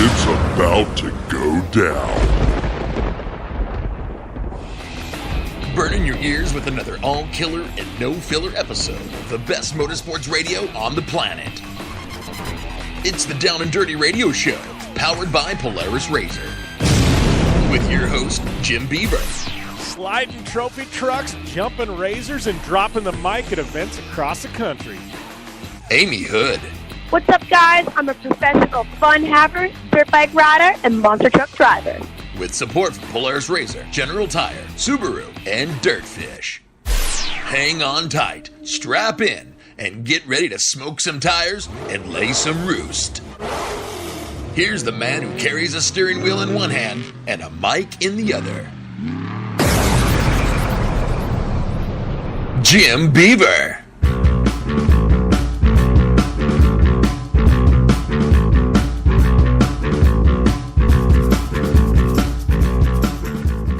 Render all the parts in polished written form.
It's about to go down. Burning your ears with another all-killer and no-filler episode of the best motorsports radio on the planet. It's the Down and Dirty Radio Show, powered by Polaris RZR. With your host, Jim Beaver. Sliding trophy trucks, jumping razors, and dropping the mic at events across the country. Amy Hood. What's up, guys? I'm a professional fun haver, dirt bike rider, and monster truck driver. With support from Polaris RZR, General Tire, Subaru, and Dirtfish. Hang on tight, strap in, and get ready to smoke some tires and lay some roost. Here's the man who carries a steering wheel in one hand and a mic in the other. Jim Beaver.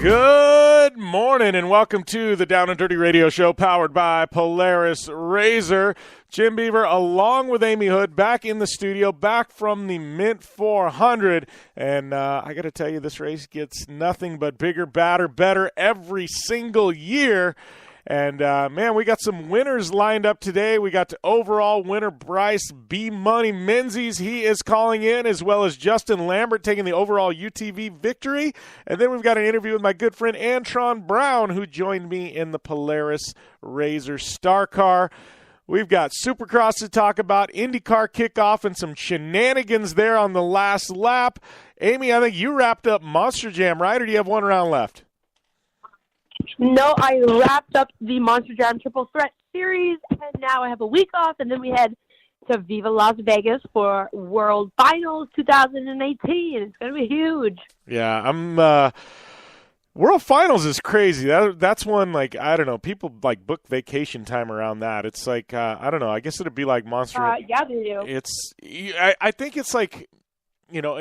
Good morning and welcome to the Down and Dirty Radio Show powered by Polaris RZR. Jim Beaver along with Amy Hood back in the studio, back from the Mint 400. And I got to tell you, this race gets nothing but bigger, badder, better every single year. And, man, we got some winners lined up today. We got the overall winner, Bryce B-Money Menzies. He is calling in, as well as Justin Lambert taking the overall UTV victory. And then we've got an interview with my good friend Antron Brown, who joined me in the Polaris RZR Star Car. We've got Supercross to talk about, IndyCar kickoff, and some shenanigans there on the last lap. Amy, I think you wrapped up Monster Jam, right, or do you have one round left? No, I wrapped up the Monster Jam Triple Threat Series, and now I have a week off, and then we head to Viva Las Vegas for World Finals 2018. It's going to be huge. Yeah, World Finals is crazy. That's one, like, I don't know, people, like, book vacation time around that. It's like, I don't know, I guess it'd be like Monster. Yeah, they do. I think it's like, you know,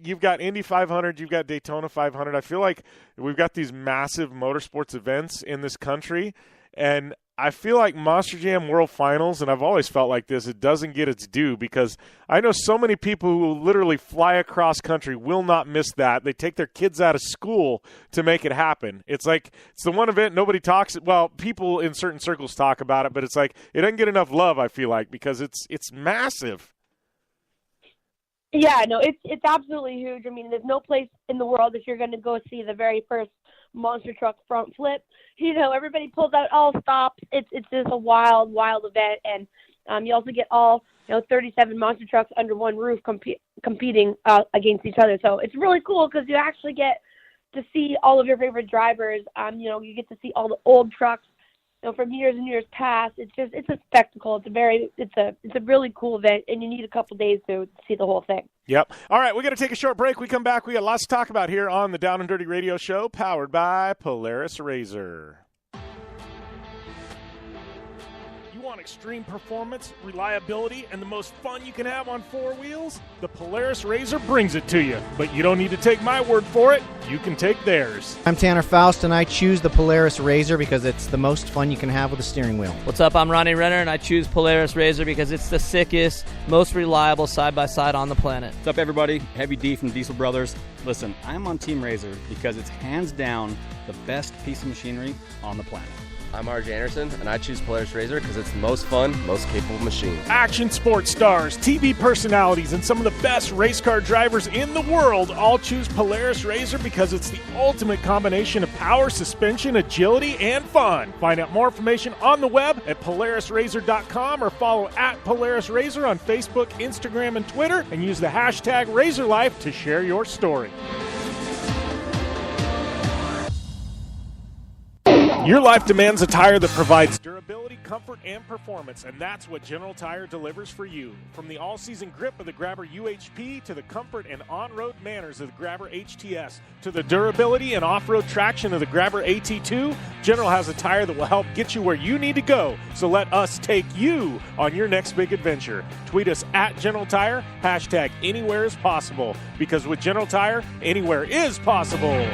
you've got Indy 500, you've got Daytona 500. I feel like we've got these massive motorsports events in this country, and I feel like Monster Jam World Finals, and I've always felt like this, it doesn't get its due because I know so many people who literally fly across country will not miss that. They take their kids out of school to make it happen. It's like it's the one event nobody talks. Well, people in certain circles talk about it, but it's like it doesn't get enough love, I feel like, because it's massive. Yeah, no, it's absolutely huge. I mean, there's no place in the world that you're going to go see the very first monster truck front flip. You know, everybody pulls out all stops. It's just a wild, wild event, and you also get all 37 monster trucks under one roof competing against each other. So it's really cool because you actually get to see all of your favorite drivers. You get to see all the old trucks. From years and years past. It's a spectacle. It's a really cool event, and you need a couple days to see the whole thing. Yep. All right, we're going to take a short break. We come back. We got lots to talk about here on the Down and Dirty Radio Show, powered by Polaris RZR. Want extreme performance, reliability, and the most fun you can have on four wheels? The Polaris RZR brings it to you. But you don't need to take my word for it. You can take theirs. I'm Tanner Faust, and I choose the Polaris RZR because it's the most fun you can have with a steering wheel. What's up? I'm Ronnie Renner, and I choose Polaris RZR because it's the sickest, most reliable side-by-side on the planet. What's up, everybody? Heavy D from Diesel Brothers. Listen, I'm on Team RZR because it's hands down the best piece of machinery on the planet. I'm RJ Anderson, and I choose Polaris RZR because it's the most fun, most capable machine. Action sports stars, TV personalities, and some of the best race car drivers in the world all choose Polaris RZR because it's the ultimate combination of power, suspension, agility, and fun. Find out more information on the web at PolarisRZR.com or follow at Polaris RZR on Facebook, Instagram, and Twitter, and use the hashtag RZRLife to share your story. Your life demands a tire that provides durability, comfort, and performance, and that's what General Tire delivers for you. From the all-season grip of the Grabber UHP to the comfort and on-road manners of the Grabber HTS to the durability and off-road traction of the Grabber AT2, General has a tire that will help get you where you need to go. So let us take you on your next big adventure. Tweet us at General Tire, hashtag anywhere is possible, because with General Tire, anywhere is possible.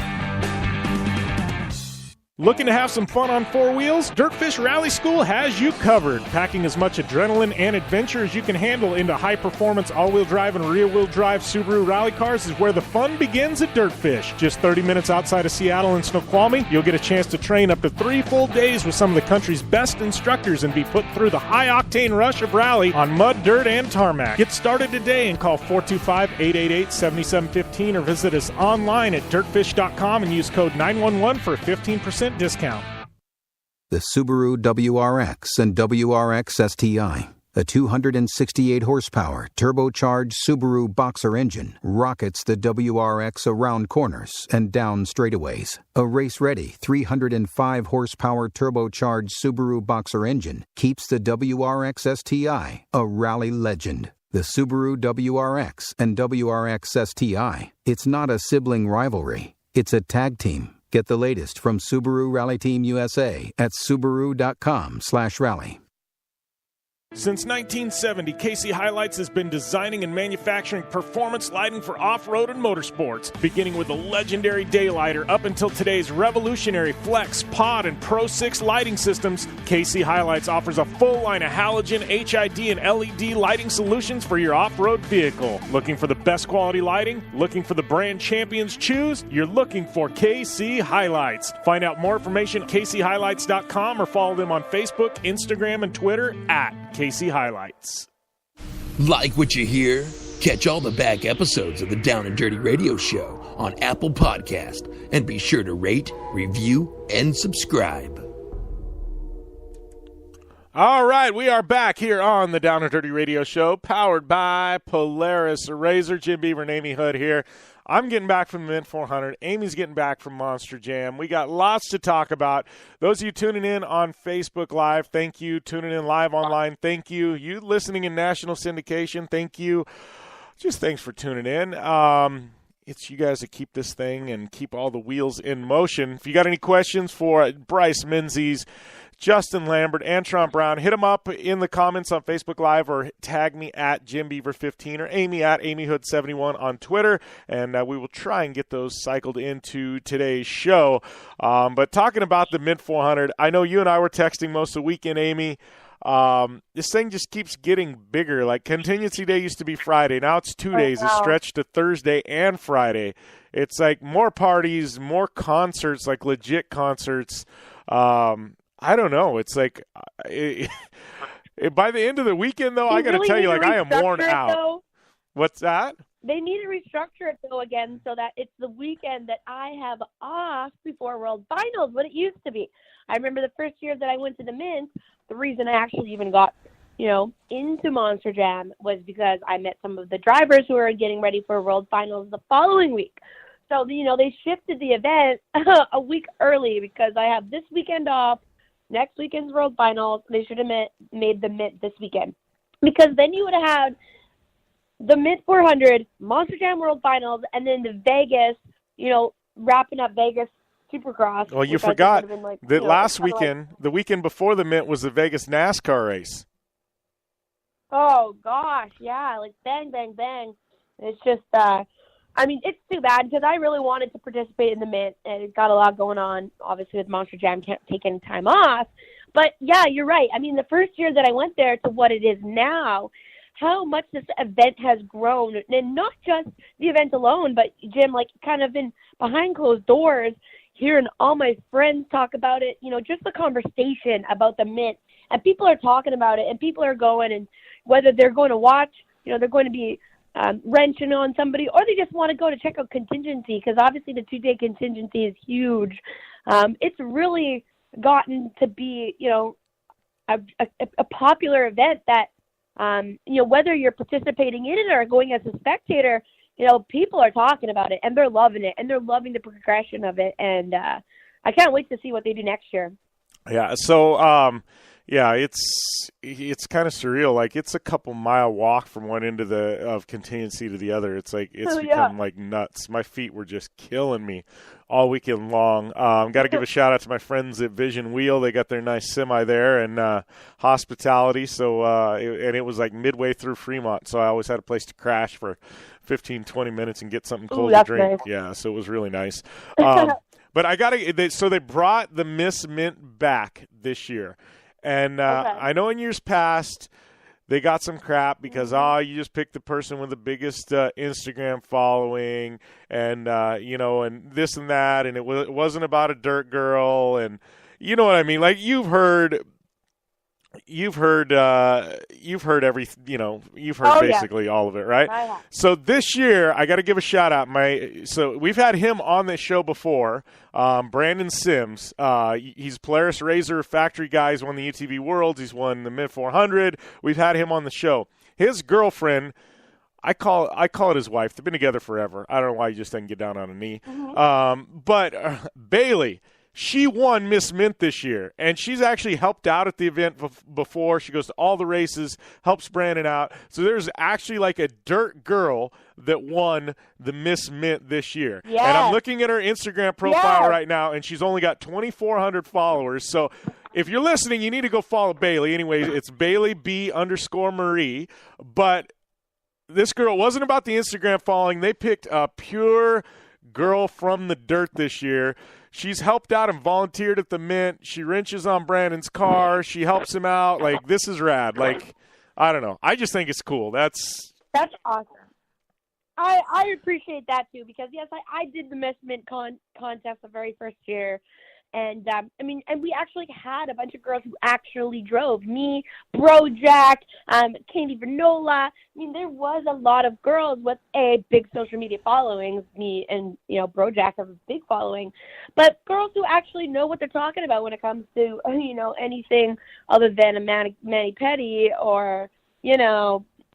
Looking to have some fun on four wheels? Dirtfish Rally School has you covered. Packing as much adrenaline and adventure as you can handle into high-performance all-wheel drive and rear-wheel drive Subaru rally cars is where the fun begins at Dirtfish. Just 30 minutes outside of Seattle in Snoqualmie, you'll get a chance to train up to 3 full days with some of the country's best instructors and be put through the high-octane rush of rally on mud, dirt, and tarmac. Get started today and call 425-888-7715 or visit us online at dirtfish.com and use code 911 for a 15% discount. The Subaru WRX and WRX STI, a 268 horsepower turbocharged Subaru Boxer engine, rockets the WRX around corners and down straightaways. A race-ready 305 horsepower turbocharged Subaru Boxer engine keeps the WRX STI a rally legend. The Subaru WRX and WRX STI, it's not a sibling rivalry, it's a tag team. Get the latest from Subaru Rally Team USA at Subaru.com/rally. Since 1970, KC Highlights has been designing and manufacturing performance lighting for off-road and motorsports, beginning with the legendary Daylighter up until today's revolutionary Flex, Pod, and Pro 6 lighting systems. KC Highlights offers a full line of halogen, HID, and LED lighting solutions for your off-road vehicle. Looking for the best quality lighting? Looking for the brand champions choose? You're looking for KC Highlights. Find out more information at kchighlights.com or follow them on Facebook, Instagram, and Twitter at KC Highlights. Like what you hear? Catch all the back episodes of the Down and Dirty Radio Show on Apple Podcast, and be sure to rate, review, and subscribe. All right, we are back here on the Down and Dirty Radio Show, powered by Polaris Razor. Jim Beaver and Amy Hood here. I'm getting back from the Mint 400. Amy's getting back from Monster Jam. We got lots to talk about. Those of you tuning in on Facebook Live, thank you. Tuning in live online, thank you. You listening in national syndication, thank you. Just thanks for tuning in. It's you guys that keep this thing and keep all the wheels in motion. If you got any questions for Bryce, Menzies, Justin Lambert, Antron Brown, hit them up in the comments on Facebook Live or tag me at JimBeaver15 or Amy at AmyHood71 on Twitter, and we will try and get those cycled into today's show. But talking about the Mint 400, I know you and I were texting most of the weekend, Amy. This thing just keeps getting bigger. Like Contingency Day used to be Friday. Now it's 2 days. It's stretched to Thursday and Friday. It's like more parties, more concerts, like legit concerts. I don't know. It's like by the end of the weekend, though, I got to tell you, like, I am worn out. Though. What's that? They need to restructure it, though, again, so that it's the weekend that I have off before World Finals, what it used to be. I remember the first year that I went to the Mint, the reason I actually even got, into Monster Jam was because I met some of the drivers who were getting ready for World Finals the following week. So, they shifted the event a week early because I have this weekend off. Next weekend's World Finals. They should have made the Mint this weekend. Because then you would have had the Mint 400, Monster Jam World Finals, and then the Vegas, wrapping up Vegas Supercross. Well, you forgot that last weekend, the weekend before the Mint, was the Vegas NASCAR race. Oh, gosh, yeah, like bang, bang, bang. It's just, it's too bad because I really wanted to participate in the Mint, and it got a lot going on. Obviously, with Monster Jam, can't take any time off. But, yeah, you're right. I mean, the first year that I went there to what it is now, how much this event has grown, and not just the event alone, but, Jim, like, kind of in behind closed doors, hearing all my friends talk about it, just the conversation about the Mint, and people are talking about it, and people are going, and whether they're going to watch, they're going to be wrenching on somebody, or they just want to go to check out Contingency, because obviously the 2-day Contingency is huge. It's really gotten to be, a popular event that, whether you're participating in it or going as a spectator, people are talking about it, and they're loving it, and they're loving the progression of it, and I can't wait to see what they do next year. Yeah, so, it's kind of surreal. Like, it's a couple mile walk from one end of Contingency to the other. It's like become like nuts. My feet were just killing me all weekend long. Got to give a shout out to my friends at Vision Wheel. They got their nice semi there and hospitality. So it was like midway through Fremont, so I always had a place to crash for 15-20 minutes and get something cold to drink. Nice. Yeah, so it was really nice. But so they brought the Miss Mint back this year. And I know in years past they got some crap because, you just picked the person with the biggest Instagram following and, and this and that. And it wasn't about a dirt girl. And you know what I mean? Like you've heard basically all of it, right? So this year, I got to give a shout out. So we've had him on this show before, Brandon Sims. He's Polaris Razor factory guy. He's won the UTV Worlds. He's won the Mid 400. We've had him on the show. His girlfriend, I call it his wife. They've been together forever. I don't know why he just didn't get down on a knee. But Bailey. She won Miss Mint this year, and she's actually helped out at the event before. She goes to all the races, helps Brandon out. So there's actually like a dirt girl that won the Miss Mint this year. Yes. And I'm looking at her Instagram profile right now, and she's only got 2,400 followers. So if you're listening, you need to go follow Bailey. Anyway, it's Bailey B_Marie. But this girl wasn't about the Instagram following. They picked a pure girl from the dirt this year. She's helped out and volunteered at the Mint. She wrenches on Brandon's car. She helps him out. Like, this is rad. Like, I don't know. I just think it's cool. That's awesome. I appreciate that, too, because, yes, I did the Miss Mint contest the very first year. And, and we actually had a bunch of girls who actually drove. Me, Brojack, Candy Vernola. I mean, there was a lot of girls with a big social media following. Me and, Brojack have a big following. But girls who actually know what they're talking about when it comes to, anything other than a mani-pedi or,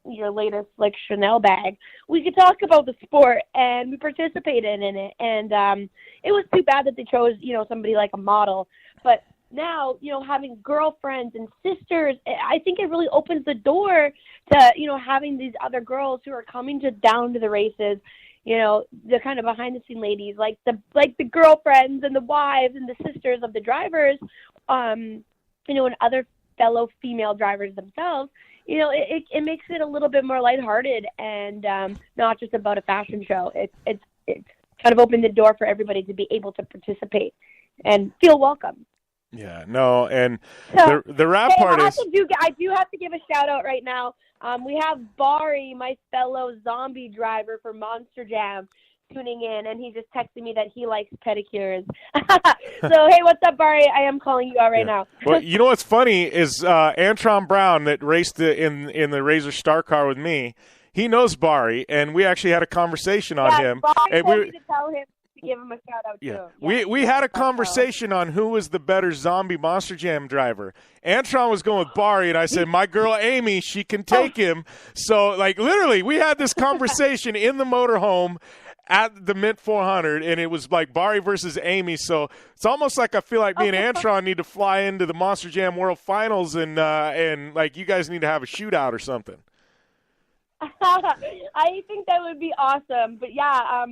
your latest, like, Chanel bag. We could talk about the sport, and we participated in it. And it was too bad that they chose, somebody like a model. But now, having girlfriends and sisters, I think it really opens the door to, having these other girls who are coming down to the races, the kind of behind-the-scene ladies, like the girlfriends and the wives and the sisters of the drivers, and other fellow female drivers themselves. It makes it a little bit more lighthearted and not just about a fashion show. It's kind of opened the door for everybody to be able to participate and feel welcome. Yeah, no, and so, the rap part is... I do have to give a shout-out right now. We have Bari, my fellow zombie driver for Monster Jam, tuning in, and he just texted me that he likes pedicures. So, hey, what's up, Bari? I am calling you out right now. Well, you know what's funny is Antron Brown that raced in the Razor Star car with me, he knows Bari, and we actually had a conversation on him. Bari told me to tell him to give him a shout-out, too. Yeah. We had a conversation on who was the better zombie Monster Jam driver. Antron was going with Bari, and I said, my girl Amy, she can take him. So, like, literally, we had this conversation in the motorhome at the Mint 400, and it was like Bari versus Amy. So it's almost like I feel like me and Antron need to fly into the Monster Jam World Finals, and like you guys need to have a shootout or something. I think that would be awesome. But yeah,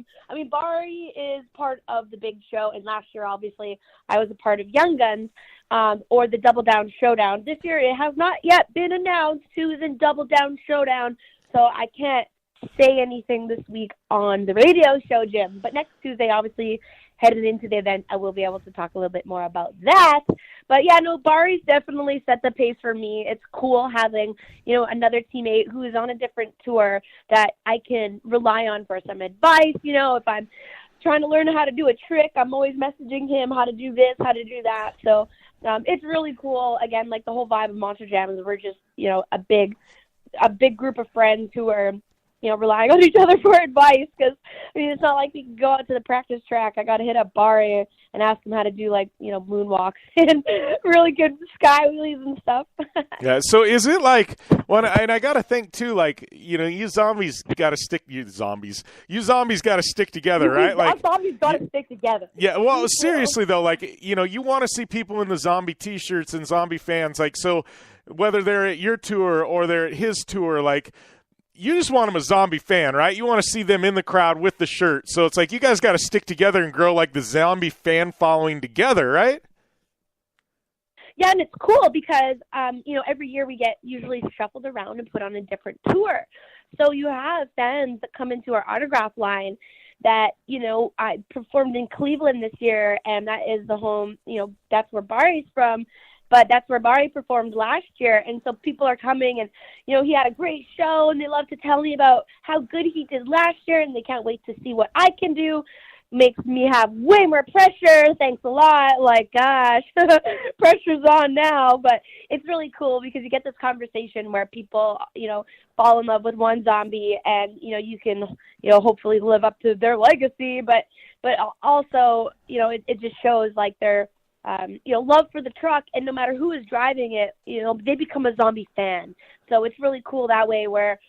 Bari is part of the big show, and last year, obviously, I was a part of Young Guns, or the Double Down Showdown. This year, it has not yet been announced who's in Double Down Showdown, so I can't say anything this week on the radio show, Jim. But next Tuesday, obviously, headed into the event, I will be able to talk a little bit more about that. But yeah, no, Bari's definitely set the pace for me. It's cool having, another teammate who is on a different tour that I can rely on for some advice. If I'm trying to learn how to do a trick, I'm always messaging him how to do this, how to do that. So it's really cool. Again, like the whole vibe of Monster Jam is we're just, a big group of friends who are relying on each other for advice, because, it's not like we can go out to the practice track. I got to hit up Bari and ask him how to do, moonwalks and really good sky wheelies and stuff. Yeah, so is it like, and I got to think, too, you zombies got to stick together, right? Zombies got to stick together. Yeah, well, seriously, though, you want to see people in the zombie T-shirts and zombie fans, so whether they're at your tour or they're at his tour, you just want them a zombie fan, right? You want to see them in the crowd with the shirt. So it's like you guys got to stick together and grow the zombie fan following together, right? Yeah, and it's cool because, every year we get usually shuffled around and put on a different tour. So you have fans that come into our autograph line that, I performed in Cleveland this year, and that is the home, that's where Barry's from, but that's where Barry performed last year. And so people are coming, and, he had a great show, and they love to tell me about how good he did last year, and they can't wait to see what I can do. Makes me have way more pressure. Thanks a lot. Like, gosh, pressure's on now. But it's really cool because you get this conversation where people, fall in love with one zombie, and, you can, hopefully live up to their legacy. But also, it just shows like their, love for the truck, and no matter who is driving it, they become a zombie fan. So it's really cool that way where,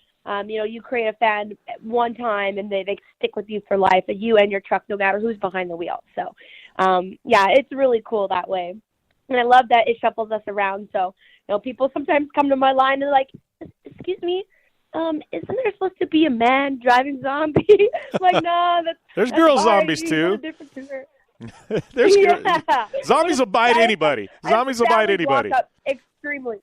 you create a fan one time and they stick with you for life, you and your truck, no matter who's behind the wheel. So, it's really cool that way. And I love that it shuffles us around. So, people sometimes come to my line and they're like, excuse me, isn't there supposed to be a man driving zombie? Like, no, there's girl zombies too. There's zombies will bite anybody. Zombies will bite anybody. Extremely.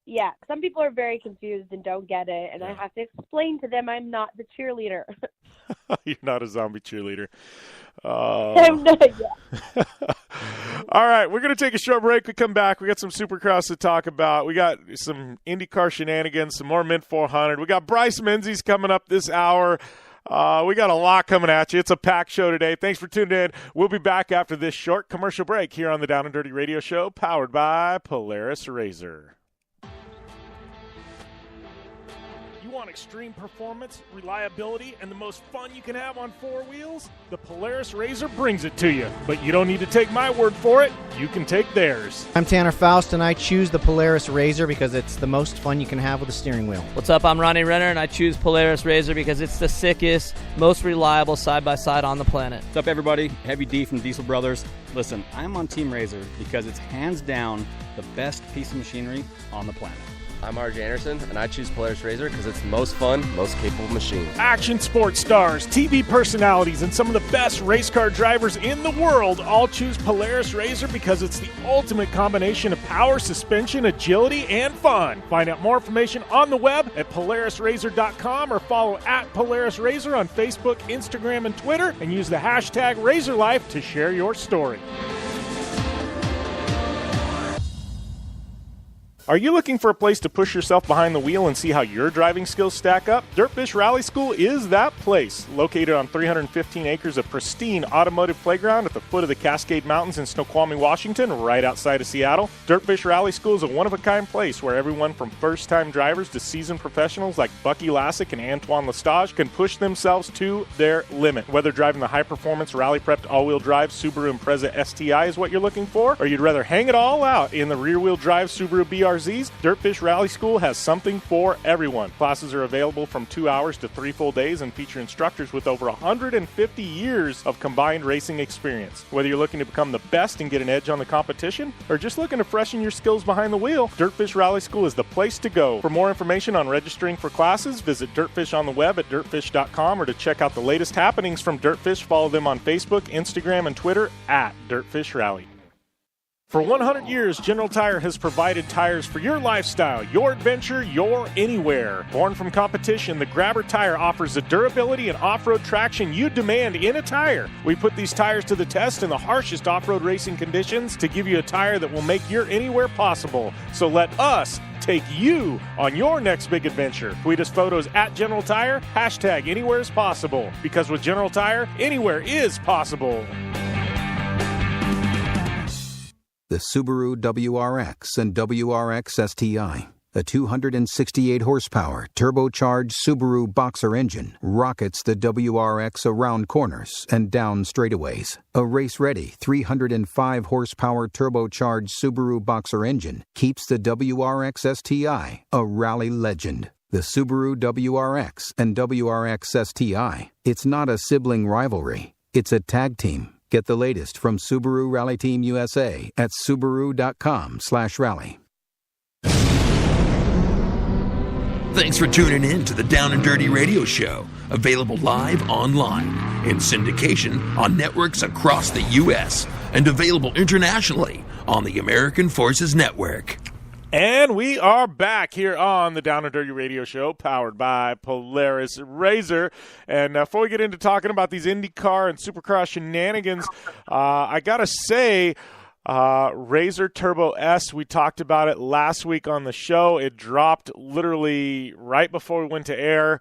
Yeah, some people are very confused and don't get it, and I have to explain to them I'm not the cheerleader. You're not a zombie cheerleader. I'm not, yeah. All right, we're going to take a short break. We come back. We got some Supercross to talk about. We got some IndyCar shenanigans, some more Mint 400. We got Bryce Menzies coming up this hour. We got a lot coming at you. It's a packed show today. Thanks for tuning in. We'll be back after this short commercial break here on the Down and Dirty Radio Show, powered by Polaris Razor. Want extreme performance, reliability, and the most fun you can have on four wheels? The Polaris Razor brings it to you. But you don't need to take my word for it. You can take theirs. I'm Tanner Faust, and I choose the Polaris Razor because it's the most fun you can have with a steering wheel. What's up? I'm Ronnie Renner, and I choose Polaris Razor because it's the sickest, most reliable side-by-side on the planet. What's up, everybody? Heavy D from Diesel Brothers. Listen, I'm on Team Razor because it's hands down the best piece of machinery on the planet. I'm RJ Anderson, and I choose Polaris Razor because it's the most fun, most capable machine. Action sports stars, TV personalities, and some of the best race car drivers in the world all choose Polaris Razor because it's the ultimate combination of power, suspension, agility, and fun. Find out more information on the web at PolarisRazor.com or follow at Polaris Razor on Facebook, Instagram, and Twitter, and use the hashtag RazorLife to share your story. Are you looking for a place to push yourself behind the wheel and see how your driving skills stack up? Dirtfish Rally School is that place. Located on 315 acres of pristine automotive playground at the foot of the Cascade Mountains in Snoqualmie, Washington, right outside of Seattle, Dirtfish Rally School is a one-of-a-kind place where everyone from first-time drivers to seasoned professionals like Bucky Lassick and Antron Lestage can push themselves to their limit. Whether driving the high-performance rally-prepped all-wheel drive Subaru Impreza STI is what you're looking for, or you'd rather hang it all out in the rear-wheel drive Subaru BRZs, Dirtfish Rally School has something for everyone. Classes are available from 2 hours to 3 full days and feature instructors with over 150 years of combined racing experience. Whether you're looking to become the best and get an edge on the competition, or just looking to freshen your skills behind the wheel, Dirtfish Rally School is the place to go. For more information on registering for classes, visit Dirtfish on the web at dirtfish.com, or to check out the latest happenings from Dirtfish, follow them on Facebook, Instagram, and Twitter at Dirtfish Rally. For 100 years, General Tire has provided tires for your lifestyle, your adventure, your anywhere. Born from competition, the Grabber tire offers the durability and off-road traction you demand in a tire. We put these tires to the test in the harshest off-road racing conditions to give you a tire that will make your anywhere possible. So let us take you on your next big adventure. Tweet us photos at General Tire, hashtag anywhere is possible. Because with General Tire, anywhere is possible. The Subaru WRX and WRX STI, a 268 horsepower turbocharged Subaru Boxer engine, rockets the WRX around corners and down straightaways. A race-ready 305 horsepower turbocharged Subaru Boxer engine keeps the WRX STI a rally legend. The Subaru WRX and WRX STI, it's not a sibling rivalry, it's a tag team. Get the latest from Subaru Rally Team USA at Subaru.com/rally. Thanks for tuning in to the Down and Dirty Radio Show, available live online, in syndication on networks across the U.S., and available internationally on the American Forces Network. And we are back here on the Down and Dirty Radio Show, powered by Polaris Razor. And before we get into talking about these IndyCar and Supercross shenanigans, I got to say, Razor Turbo S, we talked about it last week on the show. It dropped literally right before we went to air.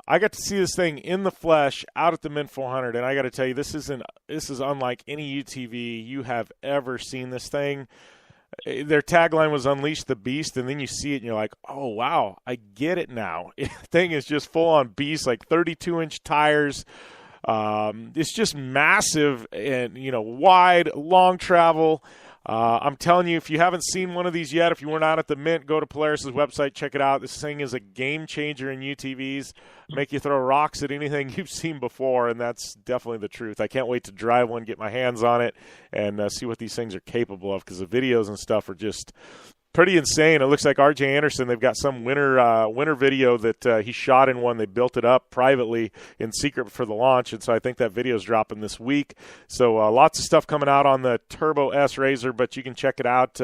I got to see this thing in the flesh out at the Mint 400, and I got to tell you, this is unlike any UTV you have ever seen. This thing, their tagline was "Unleash the Beast," and then you see it and you're like, "Oh wow, I get it now." The thing is just full on beast, like 32-inch tires. It's just massive and wide, long travel. I'm telling you, if you haven't seen one of these yet, if you weren't out at the Mint, go to Polaris's website, check it out. This thing is a game changer in UTVs. Make you throw rocks at anything you've seen before, and that's definitely the truth. I can't wait to drive one, get my hands on it, and see what these things are capable of, because the videos and stuff are just pretty insane. It looks like R.J. Anderson, they've got some winter video that he shot in one. They built it up privately in secret for the launch, and so I think that video is dropping this week. So lots of stuff coming out on the Turbo S Razor, but you can check it out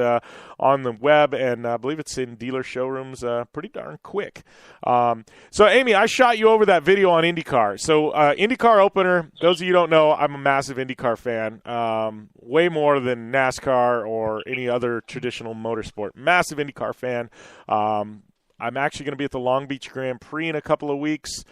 on the web, and I believe it's in dealer showrooms pretty darn quick. So, Amy, I shot you over that video on IndyCar. So, IndyCar opener, those of you who don't know, I'm a massive IndyCar fan, way more than NASCAR or any other traditional motorsport. Massive IndyCar fan. I'm actually going to be at the Long Beach Grand Prix in a couple of weeks,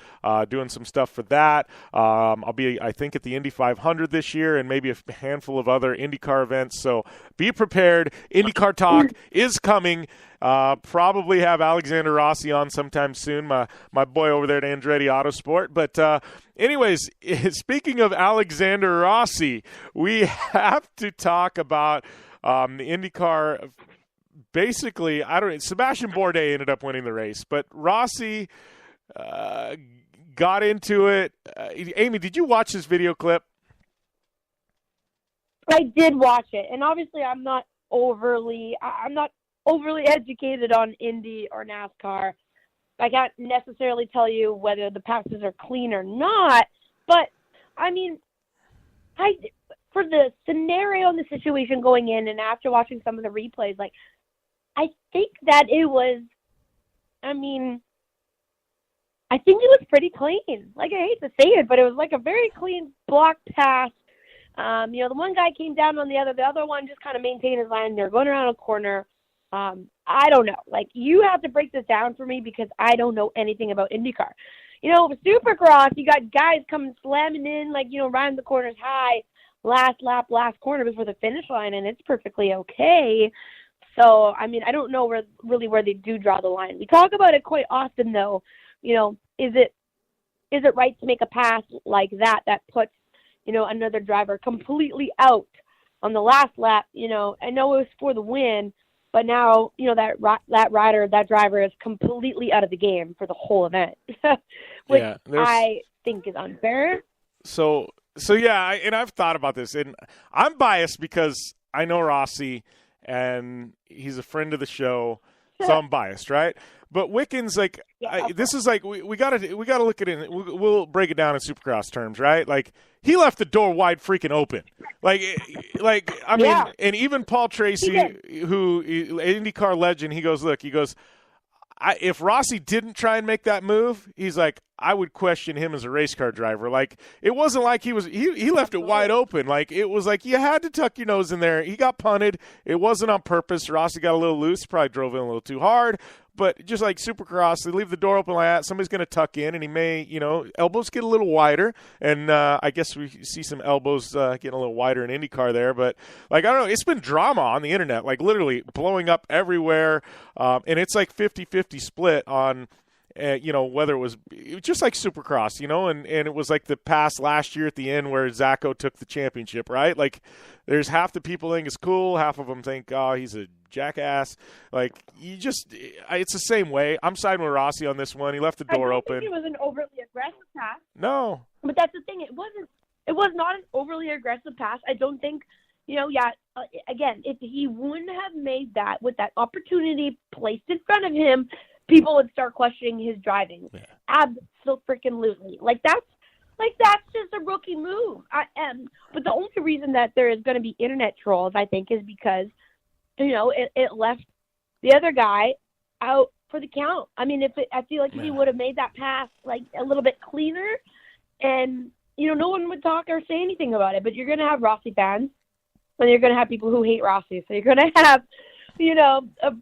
doing some stuff for that. I'll be, I think, at the Indy 500 this year and maybe a handful of other IndyCar events. So be prepared. IndyCar talk is coming. Probably have Alexander Rossi on sometime soon, my boy over there at Andretti Autosport. But anyways, speaking of Alexander Rossi, we have to talk about the IndyCar. Basically, Sebastian Bourdais ended up winning the race, but Rossi got into it. Amy, did you watch this video clip? I did watch it, and obviously I'm not overly educated on Indy or NASCAR. I can't necessarily tell you whether the passes are clean or not, but I mean, for the scenario and the situation going in, and after watching some of the replays, like, I think that it was, I think it was pretty clean. Like, I hate to say it, but it was like a very clean block pass. The one guy came down on the other one just kind of maintained his line. They're going around a corner. I don't know. Like, you have to break this down for me because I don't know anything about IndyCar. With Supercross, you got guys coming slamming in, like, round the corners high, last lap, last corner before the finish line, and it's perfectly okay. So, I don't know where they do draw the line. We talk about it quite often, though. Is it right to make a pass like that puts, another driver completely out on the last lap? I know it was for the win, but now, that driver is completely out of the game for the whole event, which I think is unfair. So yeah, and I've thought about this, and I'm biased because I know Rossi, and he's a friend of the show, so I'm biased, right? But Wickens, like, this is like we gotta look at it. We'll break it down in Supercross terms, right? Like, he left the door wide freaking open. And even Paul Tracy, who IndyCar legend, he goes, if Rossi didn't try and make that move, he's like, I would question him as a race car driver. Like, it wasn't like he left it wide open. Like, it was like you had to tuck your nose in there. He got punted. It wasn't on purpose. Rossi got a little loose, probably drove in a little too hard. But just like Supercross, they leave the door open like that. Somebody's going to tuck in, and he may, elbows get a little wider. And I guess we see some elbows getting a little wider in IndyCar there. But, like, I don't know. It's been drama on the internet, like, literally blowing up everywhere. And it's like 50-50 split on – whether it was just like Supercross, and it was like the pass last year at the end where Zacho took the championship, right? Like, there's half the people think it's cool, half of them think, oh, he's a jackass. Like, it's the same way. I'm siding with Rossi on this one. He left the door open. It was an overly aggressive pass. No, but that's the thing. It was not an overly aggressive pass. I don't think. Again, if he wouldn't have made that with that opportunity placed in front of him, people would start questioning his driving. Yeah. Absolutely. Like, that's just a rookie move. But the only reason that there is going to be internet trolls, I think, is because, it left, the other guy out for the count. I mean, I feel like if he would have made that pass like a little bit cleaner, and no one would talk or say anything about it. But you're going to have Rossi fans, and you're going to have people who hate Rossi. So you're going to have,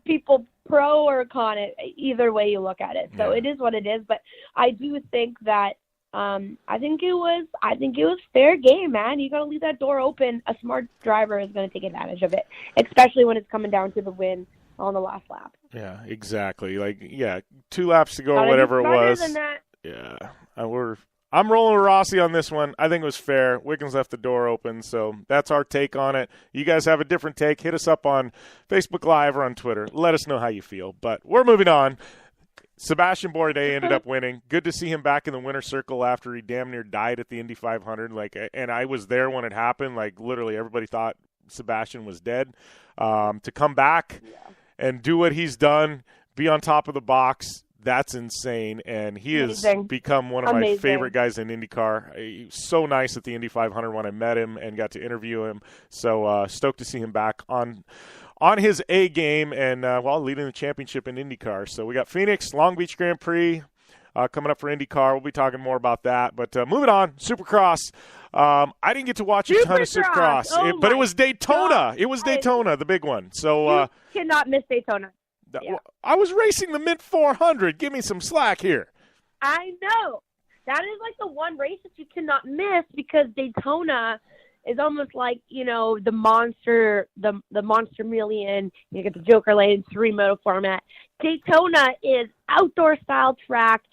people pro or con it, either way you look at it. So it is what it is. But I do think that I think it was fair game, man. You got to leave that door open. A smart driver is going to take advantage of it, especially when it's coming down to the win on the last lap. Yeah, exactly. 2 laps to go or whatever it was. Than that. Yeah, I'm rolling with Rossi on this one. I think it was fair. Wiggins left the door open, so that's our take on it. You guys have a different take. Hit us up on Facebook Live or on Twitter. Let us know how you feel. But we're moving on. Sebastian Bourdais ended up winning. Good to see him back in the winner's circle after he damn near died at the Indy 500. And I was there when it happened. Literally everybody thought Sebastian was dead. To come back and do what he's done, be on top of the box, that's insane. And he has become one of my favorite guys in IndyCar. He was so nice at the Indy 500 when I met him and got to interview him. So stoked to see him back on his A game and leading the championship in IndyCar. So we got Phoenix, Long Beach Grand Prix coming up for IndyCar. We'll be talking more about that. But moving on, Supercross. I didn't get to watch a ton of Supercross, but it was Daytona. God. It was Daytona, the big one. So you cannot miss Daytona. I was racing the Mint 400. Give me some slack here. I know. That is the one race that you cannot miss because Daytona is almost like, the monster million. You get the Joker Lane 3-moto format. Daytona is outdoor style track,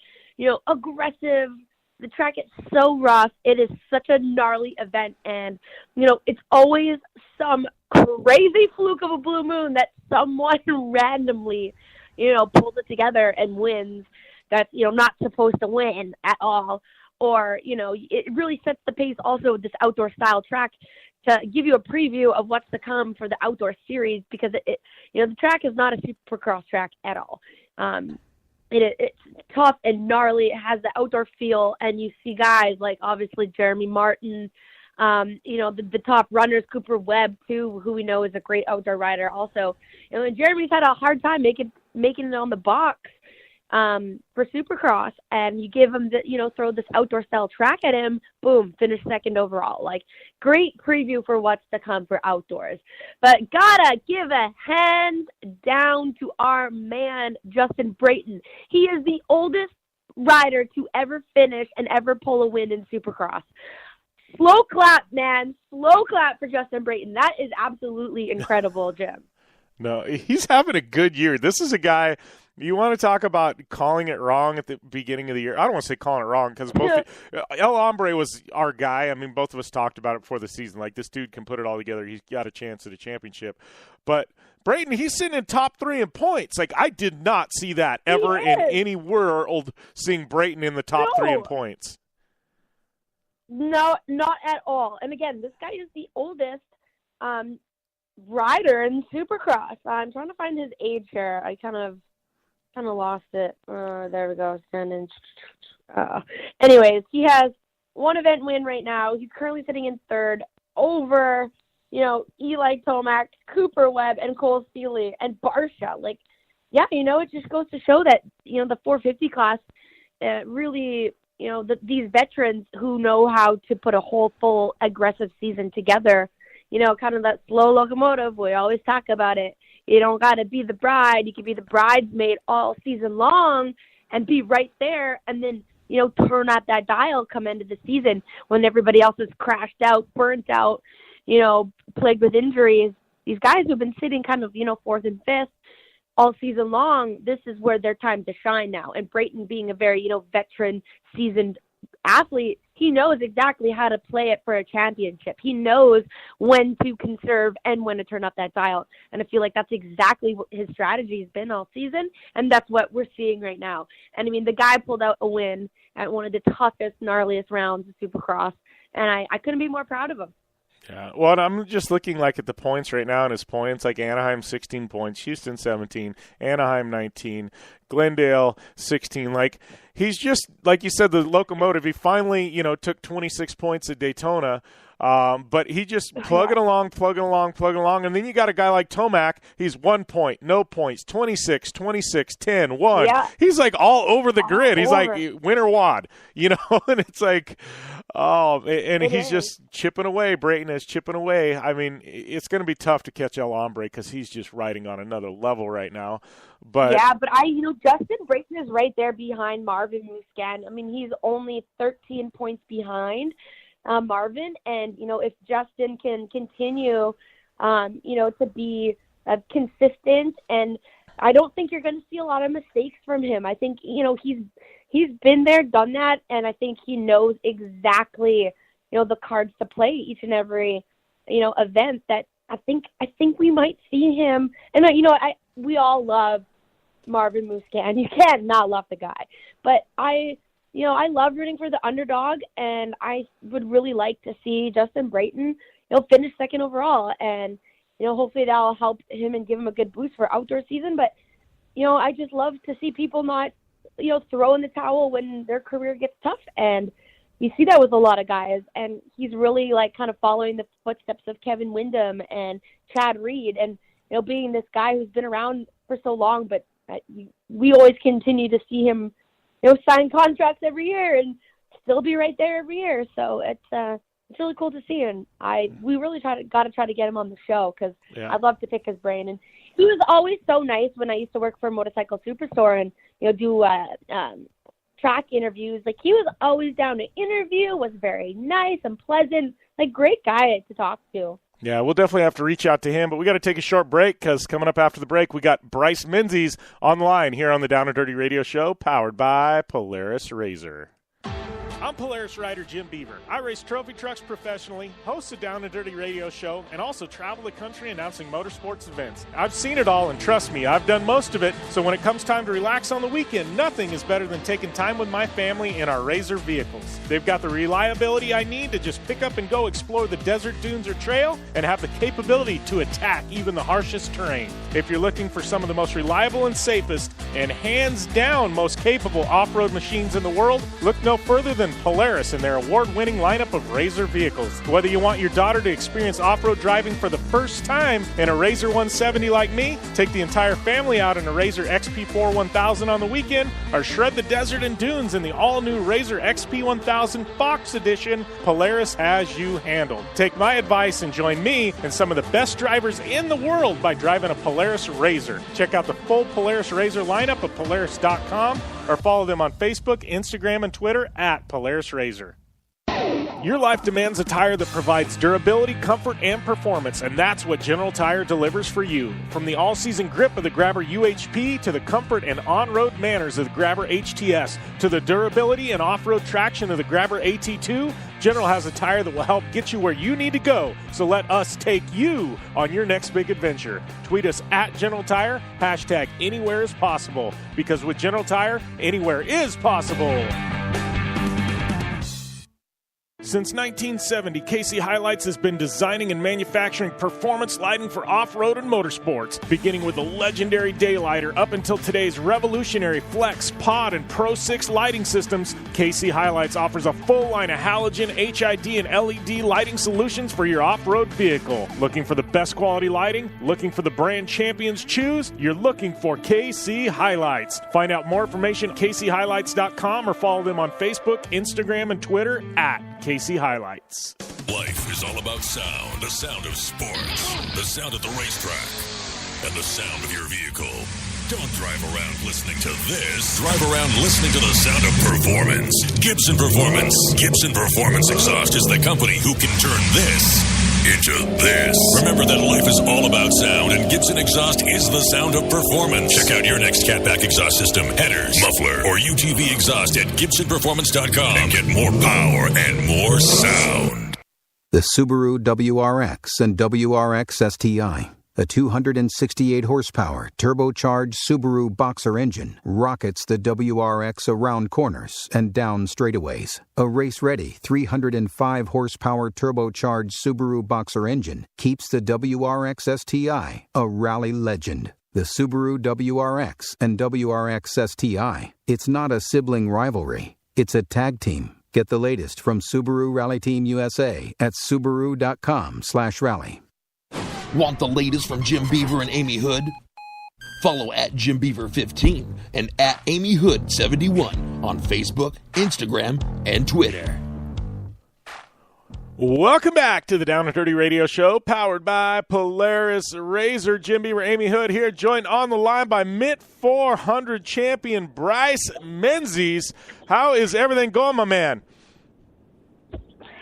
aggressive. The track is so rough. It is such a gnarly event. And, it's always some crazy fluke of a blue moon that someone randomly, pulls it together and wins. That's, not supposed to win at all. Or, it really sets the pace also with this outdoor style track to give you a preview of what's to come for the outdoor series because the track is not a supercross track at all. It's tough and gnarly. It has the outdoor feel, and you see guys like obviously Jeremy Martin, the top runners, Cooper Webb too, who we know is a great outdoor rider also. And Jeremy's had a hard time making it on the box for Supercross, and you give him throw this outdoor style track at him, boom, finish second overall. Great preview for what's to come for outdoors. But gotta give a hand down to our man, Justin Brayton. He is the oldest rider to ever finish and ever pull a win in Supercross. Slow clap, man. Slow clap for Justin Brayton. That is absolutely incredible, Jim. No, he's having a good year. This is a guy, you want to talk about calling it wrong at the beginning of the year. I don't want to say calling it wrong because El Hombre was our guy. I mean, both of us talked about it before the season. This dude can put it all together. He's got a chance at a championship. But Brayton, he's sitting in top 3 in points. I did not see that ever in any world, seeing Brayton in the top 3 in points. No, not at all. And again, this guy is the oldest rider in Supercross. I'm trying to find his age here. I kind of lost it. There we go. Anyways, he has one event win right now. He's currently sitting in third over, Eli Tomac, Cooper Webb, and Cole Steele, and Barsha. It just goes to show that, the 450 class really, these veterans who know how to put a whole full aggressive season together, kind of that slow locomotive. We always talk about it. You don't got to be the bride. You can be the bridesmaid all season long and be right there and then, turn out that dial come into the season when everybody else is crashed out, burnt out, plagued with injuries. These guys who've been sitting kind of, 4th and 5th all season long, this is where their time to shine now. And Brayton being a very, veteran, seasoned athlete, he knows exactly how to play it for a championship. He knows when to conserve and when to turn up that dial. And I feel like that's exactly what his strategy has been all season, and that's what we're seeing right now. And, the guy pulled out a win at one of the toughest, gnarliest rounds of Supercross, and I couldn't be more proud of him. Yeah, well, I'm just looking at the points right now, and his points, Anaheim 16 points, Houston 17, Anaheim 19, Glendale 16. He's just, like you said, the locomotive. He finally, took 26 points at Daytona. But he just plugging along, and then you got a guy like Tomac. He's 1 point, no points, 26, 10, 1. Yeah. He's like all over the grid. He's like winner wad, and it's like, he's just chipping away. Brayton is chipping away. I mean, it's going to be tough to catch El Hombre because he's just riding on another level right now. But Justin Brayton is right there behind Marvin Musquin. I mean, he's only 13 points behind Marvin, and if Justin can continue, to be consistent, and I don't think you're going to see a lot of mistakes from him. I think he's been there, done that, and I think he knows exactly the cards to play each and every event. That I think we might see him, and we all love Marvin Musquin. You can't not love the guy, but I love rooting for the underdog, and I would really like to see Justin Brayton, finish second overall, and hopefully that'll help him and give him a good boost for outdoor season. But I just love to see people not throw in the towel when their career gets tough, and you see that with a lot of guys. And he's really like kind of following the footsteps of Kevin Windham and Chad Reed, and being this guy who's been around for so long, but we always continue to see him sign contracts every year and still be right there every year. So it's really cool to see, and we really got to try to get him on the show because I'd love to pick his brain. And he was always so nice when I used to work for Motorcycle Superstore and do track interviews. Like, he was always down to interview, was very nice and pleasant, like great guy to talk to. Yeah, we'll definitely have to reach out to him, but we got to take a short break because coming up after the break, we got Bryce Menzies on the line here on the Down and Dirty Radio Show, powered by Polaris Razor. I'm Polaris rider Jim Beaver. I race trophy trucks professionally, host a Down and Dirty radio show, and also travel the country announcing motorsports events. I've seen it all, and trust me, I've done most of it, so when it comes time to relax on the weekend, nothing is better than taking time with my family in our Razor vehicles. They've got the reliability I need to just pick up and go explore the desert, dunes, or trail, and have the capability to attack even the harshest terrain. If you're looking for some of the most reliable and safest, and hands down most capable off-road machines in the world, look no further than Polaris and their award-winning lineup of Razor vehicles. Whether you want your daughter to experience off-road driving for the first time in a Razor 170 like me, take the entire family out in a Razor XP4 1000 on the weekend, or shred the desert and dunes in the all-new Razor XP 1000 Fox Edition, Polaris has you handled. Take my advice and join me and some of the best drivers in the world by driving a Polaris Razor. Check out the full Polaris Razor lineup at Polaris.com or follow them on Facebook, Instagram, and Twitter at Polaris Razor. Your life demands a tire that provides durability, comfort, and performance, and that's what General Tire delivers for you. From the all-season grip of the Grabber UHP to the comfort and on-road manners of the Grabber HTS to the durability and off-road traction of the Grabber AT2, General has a tire that will help get you where you need to go. So let us take you on your next big adventure. Tweet us at General Tire, hashtag anywhere is possible, because with General Tire, anywhere is possible. Since 1970, KC Highlights has been designing and manufacturing performance lighting for off-road and motorsports, beginning with the legendary Daylighter up until today's revolutionary Flex, Pod, and Pro 6 lighting systems. KC Highlights offers a full line of halogen, HID, and LED lighting solutions for your off-road vehicle. Looking for the best quality lighting? Looking for the brand champions choose? You're looking for KC Highlights. Find out more information at kchighlights.com or follow them on Facebook, Instagram, and Twitter at KC Highlights. Life is all about sound. The sound of sports. The sound of the racetrack. And the sound of your vehicle. Don't drive around listening to this. Drive around listening to the sound of performance. Gibson Performance. Gibson Performance Exhaust is the company who can turn this into this. Remember that life is all about sound, and Gibson Exhaust is the sound of performance. Check out your next catback exhaust system, headers, muffler, or UTV exhaust at GibsonPerformance.com and get more power and more sound. The Subaru WRX and WRX STI. A 268 horsepower turbocharged Subaru Boxer engine rockets the WRX around corners and down straightaways. A race-ready 305 horsepower turbocharged Subaru Boxer engine keeps the WRX STI a rally legend. The Subaru WRX and WRX STI. It's not a sibling rivalry. It's a tag team. Get the latest from Subaru Rally Team USA at Subaru.com/rally. Want the latest from Jim Beaver and Amy Hood? Follow at Jim Beaver 15 and at Amy Hood 71 on Facebook, Instagram, and Twitter. Welcome back to the Down and Dirty Radio Show, powered by Polaris Razor. Jim Beaver, Amy Hood here, joined on the line by Mint 400 champion Bryce Menzies. How is everything going, my man?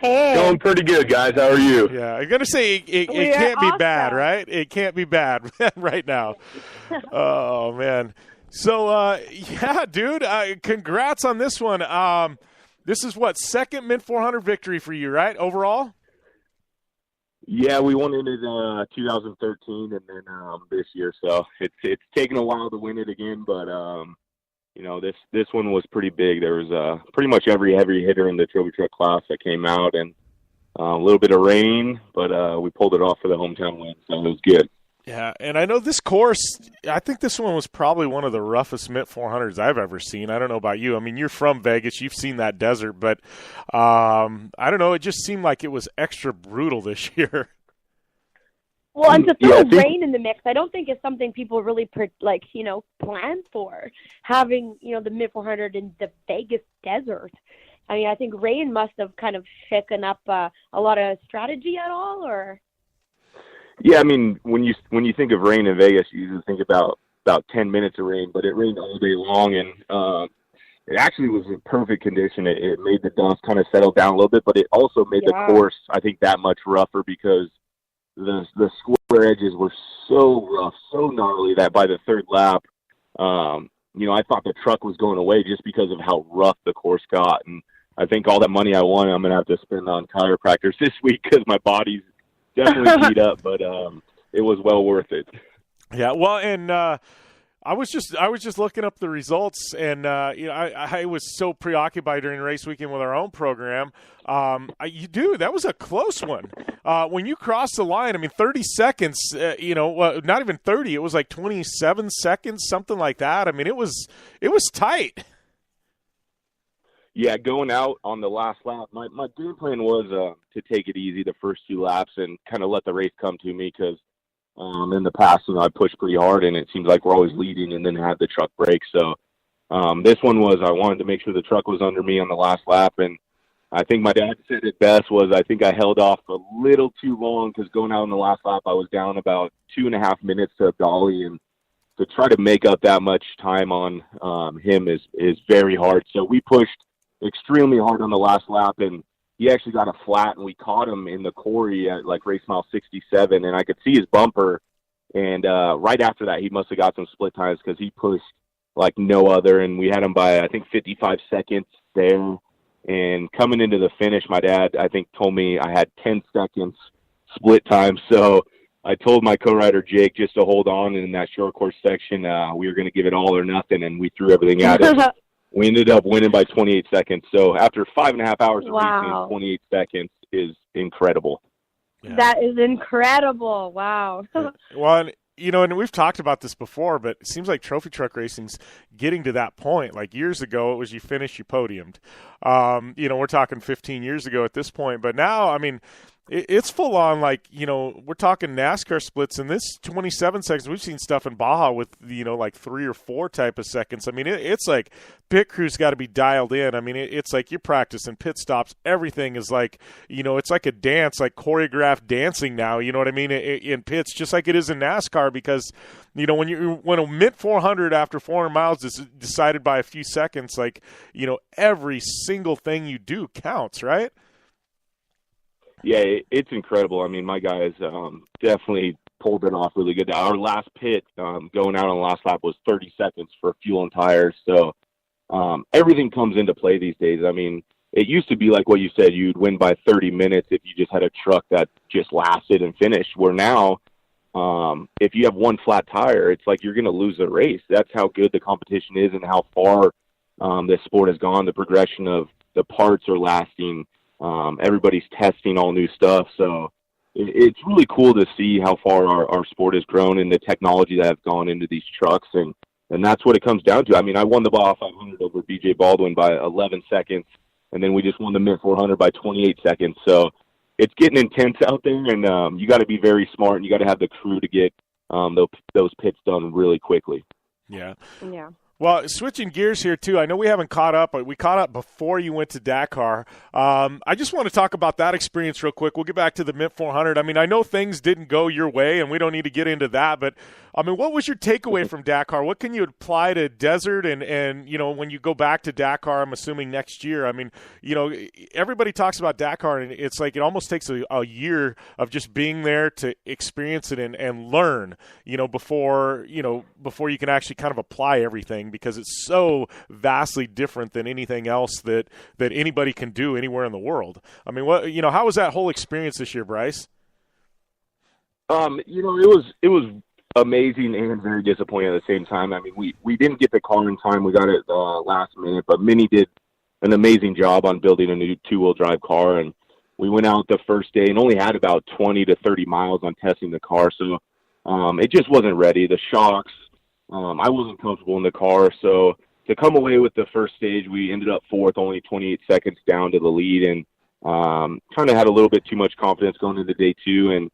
Hey. Going pretty good, guys. How are you? Yeah, I'm going to say it can't be bad, right? It can't be bad right now. Oh, man. So, yeah, dude, congrats on this one. This is second Mint 400 victory for you, right, overall? Yeah, we won it in 2013 and then this year. So it's taken a while to win it again, but this one was pretty big. There was pretty much every heavy hitter in the trophy truck class that came out, and a little bit of rain, but we pulled it off for the hometown win, so it was good. Yeah, and I know this course, I think this one was probably one of the roughest Mint 400s I've ever seen. I don't know about you. I mean, you're from Vegas. You've seen that desert, but I don't know. It just seemed like it was extra brutal this year. Well, and to throw rain in the mix, I don't think it's something people really plan for, having, the Mint 400 in the Vegas desert. I mean, I think rain must have kind of shaken up a lot of strategy at all, or? Yeah, I mean, when you think of rain in Vegas, you usually think about 10 minutes of rain, but it rained all day long, and it actually was in perfect condition. It made the dust kind of settle down a little bit, but it also made the course, I think, that much rougher because the square edges were so rough, so gnarly that by the third lap, I thought the truck was going away just because of how rough the course got. And I think all that money I won, I'm going to have to spend on chiropractors this week because my body's definitely beat up, but it was well worth it. Yeah, well, and I was just looking up the results, and I was so preoccupied during race weekend with our own program. That was a close one. When you crossed the line, I mean, 30 seconds. Not even 30. It was like 27 seconds, something like that. I mean, it was tight. Yeah, going out on the last lap, my game plan was to take it easy the first two laps and kind of let the race come to me because in the past, I pushed pretty hard, and it seems like we're always leading and then have the truck break. So this one was I wanted to make sure the truck was under me on the last lap, and I think my dad said it best was I think I held off a little too long because going out on the last lap, I was down about 2.5 minutes to Abdali, and to try to make up that much time on him is very hard. So we pushed extremely hard on the last lap, and he actually got a flat, and we caught him in the quarry at like race mile 67, and I could see his bumper, and right after that he must have got some split times because he pushed like no other, and we had him by I think 55 seconds there. And coming into the finish, my dad I think told me I had 10 seconds split time, so I told my co-rider Jake just to hold on, and in that short course section we were going to give it all or nothing, and we threw everything at it. We ended up winning by 28 seconds. So after 5.5 hours of racing, 28 seconds is incredible. Yeah. That is incredible. Wow. Well, and we've talked about this before, but it seems like trophy truck racing's getting to that point. Like years ago, it was you finished, you podiumed. We're talking 15 years ago at this point. But now, I mean, it's full on, like, we're talking NASCAR splits, and this 27 seconds, we've seen stuff in Baja with, like 3 or 4 type of seconds. I mean, it's like pit crew's got to be dialed in. I mean, it's like you're practicing pit stops. Everything is like, it's like a dance, like choreographed dancing now, you know what I mean, in pits, just like it is in NASCAR because, when a Mint 400 after 400 miles is decided by a few seconds, like, every single thing you do counts, right? Yeah, it's incredible. I mean, my guys definitely pulled it off really good. Our last pit going out on the last lap was 30 seconds for fuel and tires. So everything comes into play these days. I mean, it used to be like what you said, you'd win by 30 minutes if you just had a truck that just lasted and finished, where now if you have one flat tire, it's like you're going to lose the race. That's how good the competition is and how far this sport has gone. The progression of the parts are lasting. Everybody's testing all new stuff. So it's really cool to see how far our sport has grown and the technology that has gone into these trucks. And that's what it comes down to. I mean, I won the Baja 500 over BJ Baldwin by 11 seconds. and then we just won the Mint 400 by 28 seconds. So it's getting intense out there, and you got to be very smart, and you got to have the crew to get those pits done really quickly. Yeah. Yeah. Well, switching gears here, too, I know we haven't caught up, but we caught up before you went to Dakar. I just want to talk about that experience real quick. We'll get back to the Mint 400. I mean, I know things didn't go your way, and we don't need to get into that, but, I mean, what was your takeaway from Dakar? What can you apply to Desert and when you go back to Dakar, I'm assuming next year? I mean, everybody talks about Dakar, and it's like it almost takes a year of just being there to experience it and learn, before you can actually kind of apply everything, because it's so vastly different than anything else that anybody can do anywhere in the world. I mean, how was that whole experience this year, Bryce? It was amazing and very disappointing at the same time. I mean, we didn't get the car in time. We got it last minute, but Minnie did an amazing job on building a new two-wheel drive car, and we went out the first day and only had about 20 to 30 miles on testing the car, so it just wasn't ready. The shocks, I wasn't comfortable in the car, so to come away with the first stage, we ended up fourth, only 28 seconds down to the lead, and kind of had a little bit too much confidence going into day two, and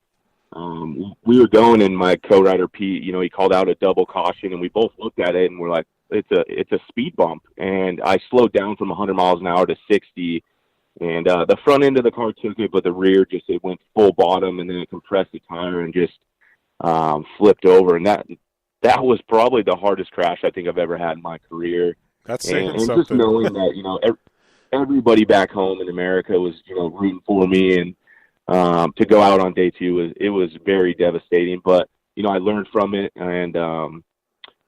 we were going, and my co-rider Pete, he called out a double caution, and we both looked at it, and we're like, it's a speed bump, and I slowed down from 100 miles an hour to 60, and the front end of the car took it, but the rear it went full bottom, and then it compressed the tire and just flipped over, and that was probably the hardest crash I think I've ever had in my career. That's saying and something. Just knowing that, everybody back home in America was, rooting for me, and to go out on day two was very devastating. But, I learned from it, and,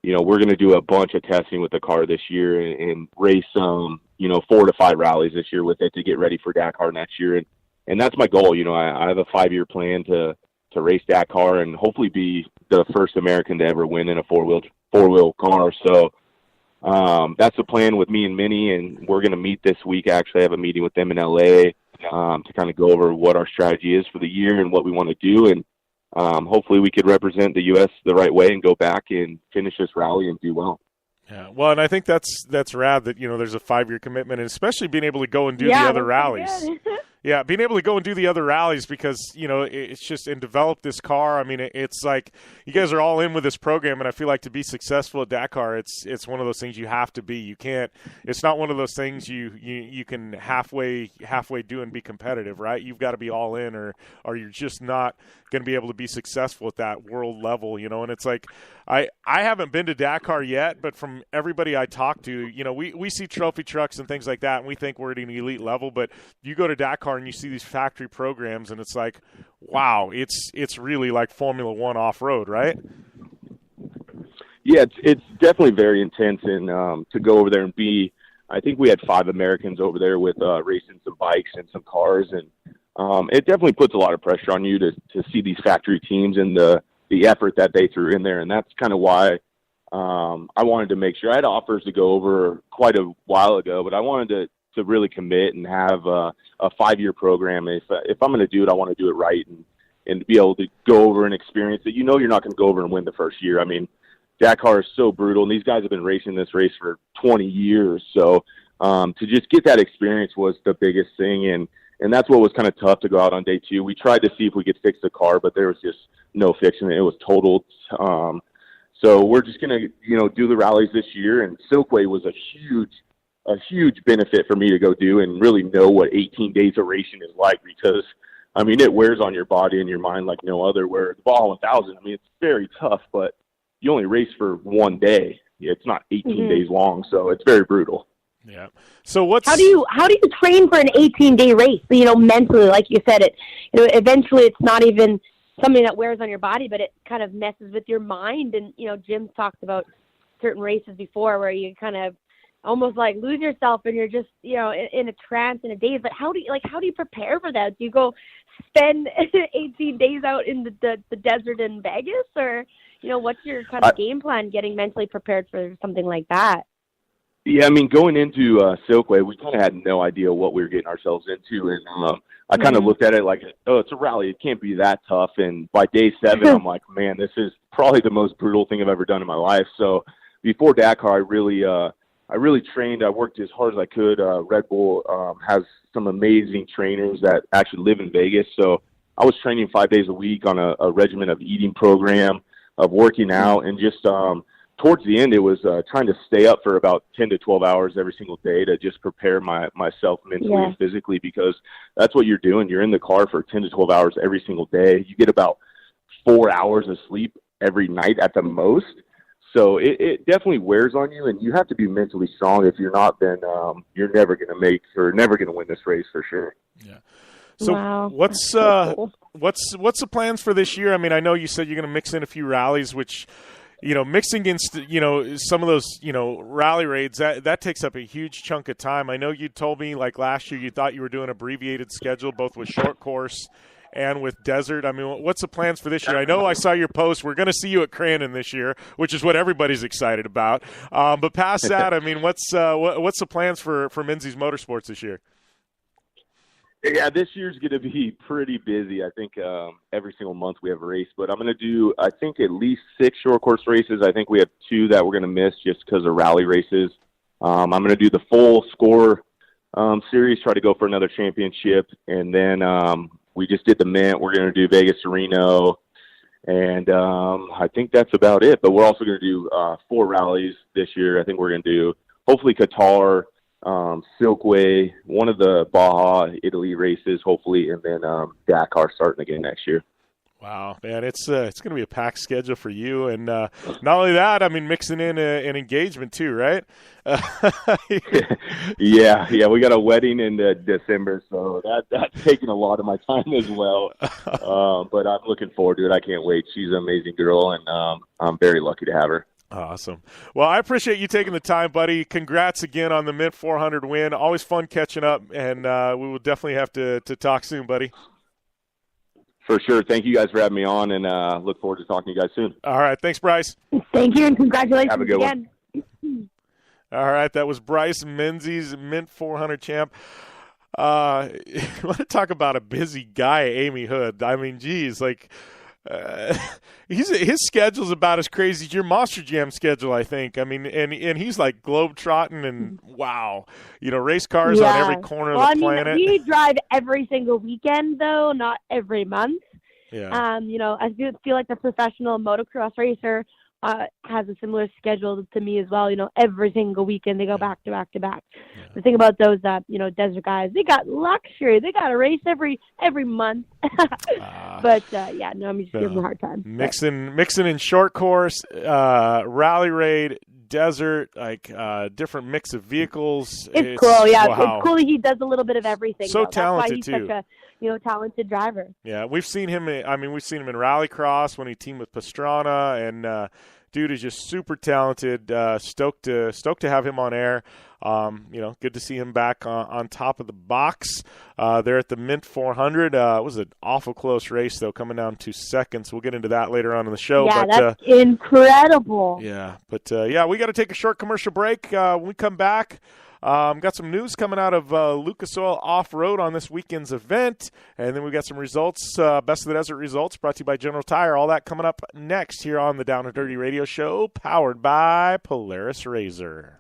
we're going to do a bunch of testing with the car this year and race, 4 to 5 rallies this year with it to get ready for Dakar next year. And that's my goal. I have a 5-year plan to race Dakar and hopefully be the first American to ever win in a four-wheel car. So that's the plan with me and Minnie, and we're going to meet this week. Actually, I have a meeting with them in LA to kind of go over what our strategy is for the year and what we want to do. And hopefully we could represent the U.S. the right way and go back and finish this rally and do well. Yeah, well, and I think that's rad that, there's a 5-year commitment, and especially being able to go and do the other rallies. Yeah, being able to go and do the other rallies because, it's just, and develop this car. I mean, it's like you guys are all in with this program, and I feel like to be successful at Dakar, it's one of those things you have to be. You can't, it's not one of those things you can halfway do and be competitive, right? You've got to be all in or you're just not going to be able to be successful at that world level, and it's like, I haven't been to Dakar yet, but from everybody I talk to, we see trophy trucks and things like that, and we think we're at an elite level, but you go to Dakar and you see these factory programs, and it's like, wow, it's really like Formula One off-road, right? Yeah, it's definitely very intense, and to go over there and I think we had 5 Americans over there with racing some bikes and some cars, and it definitely puts a lot of pressure on you to see these factory teams and the effort that they threw in there, and that's kind of why I wanted to make sure. I had offers to go over quite a while ago, but I wanted to really commit and have a 5-year program. If I'm going to do it, I want to do it right and be able to go over and experience it. You're not going to go over and win the first year. I mean, Dakar is so brutal, and these guys have been racing this race for 20 years. So to just get that experience was the biggest thing, and that's what was kind of tough to go out on day 2. We tried to see if we could fix the car, but there was just no fixing it. It was totaled. So we're just going to, do the rallies this year, and Silkway was a huge benefit for me to go do and really know what 18 days of racing is like, because, I mean, it wears on your body and your mind like no other, where the Baja 1000, I mean, it's very tough, but you only race for one day. It's not 18 days long, so it's very brutal. Yeah. So how do you train for an 18-day race? Mentally, like you said, eventually it's not even something that wears on your body, but it kind of messes with your mind. And, Jim's talked about certain races before where you kind of almost like lose yourself and you're just, in a trance in a daze. But how do you prepare for that? Do you go spend 18 days out in the desert in Vegas, or, what's your kind of game plan getting mentally prepared for something like that? Yeah, I mean, going into Silkway, we kind of had no idea what we were getting ourselves into, and I kind of looked at it like, oh, it's a rally. It can't be that tough. And by day 7, I'm like, man, this is probably the most brutal thing I've ever done in my life. So before Dakar, I really I really trained. I worked as hard as I could. Red Bull has some amazing trainers that actually live in Vegas. So I was training 5 days a week on a regimen of eating program, of working out, and just towards the end, it was trying to stay up for about 10 to 12 hours every single day to just prepare myself mentally and physically, because that's what you're doing. You're in the car for 10 to 12 hours every single day. You get about 4 hours of sleep every night at the most. So it definitely wears on you, and you have to be mentally strong. If you're not, then you're never going to win this race for sure. Yeah. So what's the plans for this year? I mean, I know you said you're going to mix in a few rallies, which, mixing against, some of those, rally raids, that takes up a huge chunk of time. I know you told me, like, last year you thought you were doing abbreviated schedule, both with short course and with desert. I mean, what's the plans for this year? I know I saw your post. We're going to see you at Crandon this year, which is what everybody's excited about. But past that, I mean, what's the plans for Menzies Motorsports this year? Yeah, this year's going to be pretty busy. I think every single month we have a race, but I'm going to do, I think, at least 6 short course races. I think we have 2 that we're going to miss just because of rally races. I'm going to do the full score series, try to go for another championship, and then we just did the Mint. We're going to do Vegas to Reno, and I think that's about it. But we're also going to do 4 rallies this year. I think we're going to do, hopefully, Qatar, Silkway, one of the Baja Italy races, hopefully, and then Dakar starting again next year. Wow, man, it's going to be a packed schedule for you, and not only that, I mean, mixing in an engagement too, right? Yeah, we got a wedding in December, so that's taking a lot of my time as well. But I'm looking forward to it. I can't wait. She's an amazing girl, and I'm very lucky to have her. Awesome. Well, I appreciate you taking the time, buddy. Congrats again on the Mint 400 win. Always fun catching up, and we will definitely have to talk soon, buddy. For sure. Thank you guys for having me on, and look forward to talking to you guys soon. All right. Thanks, Bryce. Thank you, and congratulations Have a good again. one. All right. That was Bryce Menzies, Mint 400 champ. I want to talk about a busy guy, Amy Hood. I mean, geez, like – his schedule's about as crazy as your Monster Jam schedule, I think. I mean, and he's like globe-trotting and wow, race cars on every corner of the planet. We drive every single weekend, though, not every month. Yeah. I feel like the professional motocross racer has a similar schedule to me as well. Every single weekend they go back to back to back. Yeah. The thing about those desert guys, they got luxury. They got a race every month. But I'm just giving them a hard time. Mixing in short course, rally raid, desert, like different mix of vehicles. It's cool. Yeah, wow. It's cool. He does a little bit of everything. So though. talented That's why he's too. Such a talented driver. Yeah, we've seen him. We've seen him in Rallycross when he teamed with Pastrana, and dude is just super talented. Stoked to have him on air. Good to see him back on top of the box there at the Mint 400. It was an awful close race, though, coming down to seconds. We'll get into that later on in the show. Yeah, but, that's incredible. Yeah, but we got to take a short commercial break. When we come back, got some news coming out of Lucas Oil Off-Road on this weekend's event, and then we got some results, Best of the Desert results, brought to you by General Tire. All that coming up next here on the Down and Dirty Radio Show, powered by Polaris RZR.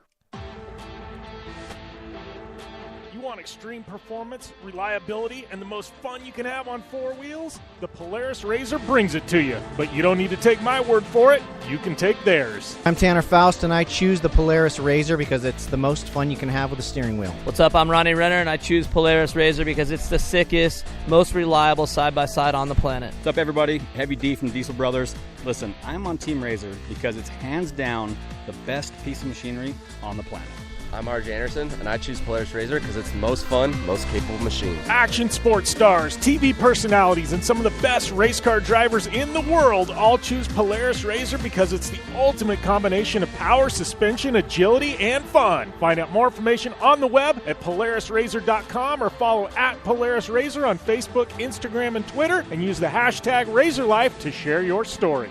You want extreme performance, reliability, and the most fun you can have on 4 wheels? The Polaris RZR brings it to you. But you don't need to take my word for it. You can take theirs. I'm Tanner Faust, and I choose the Polaris RZR because it's the most fun you can have with a steering wheel. What's up? I'm Ronnie Renner, and I choose Polaris RZR because it's the sickest, most reliable side-by-side on the planet. What's up, everybody? Heavy D from Diesel Brothers. Listen, I'm on Team RZR because it's hands down the best piece of machinery on the planet. I'm RJ Anderson, and I choose Polaris RZR because it's the most fun, most capable machine. Action sports stars, TV personalities, and some of the best race car drivers in the world all choose Polaris RZR because it's the ultimate combination of power, suspension, agility, and fun. Find out more information on the web at PolarisRZR.com or follow at Polaris RZR on Facebook, Instagram, and Twitter, and use the hashtag RazorLife to share your story.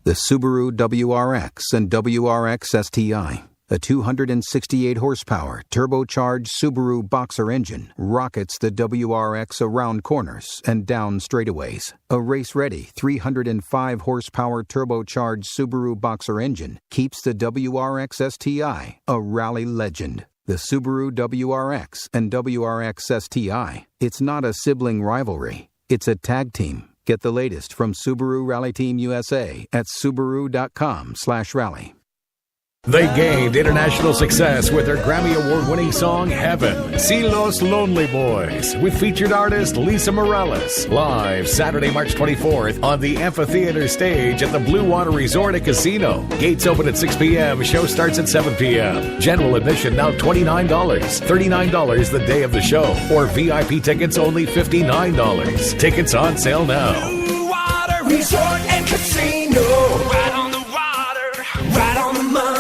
The Subaru WRX and WRX STI, A 268 horsepower, turbocharged Subaru Boxer engine rockets the WRX around corners and down straightaways. A race-ready 305 horsepower turbocharged Subaru Boxer engine keeps the WRX STI a rally legend. The Subaru WRX and WRX STI, it's not a sibling rivalry, it's a tag team. Get the latest from Subaru Rally Team USA at Subaru.com/rally. They gained international success with their Grammy Award-winning song, Heaven. See Los Lonely Boys with featured artist Lisa Morales. Live Saturday, March 24th on the Amphitheater stage at the Blue Water Resort and Casino. Gates open at 6 p.m. Show starts at 7 p.m. General admission now $29. $39 the day of the show. Or VIP tickets only $59. Tickets on sale now. Blue Water Resort and Casino. Right on the water. Right on the money.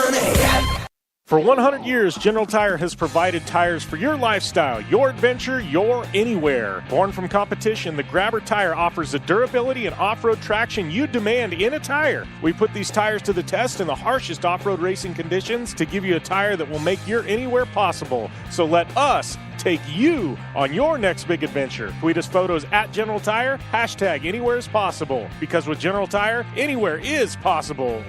For 100 years, General Tire has provided tires for your lifestyle, your adventure, your anywhere. Born from competition, the Grabber tire offers the durability and off-road traction you demand in a tire. We put these tires to the test in the harshest off-road racing conditions to give you a tire that will make your anywhere possible. So let us take you on your next big adventure. Tweet us photos at General Tire, hashtag anywhere is possible. Because with General Tire, anywhere is possible.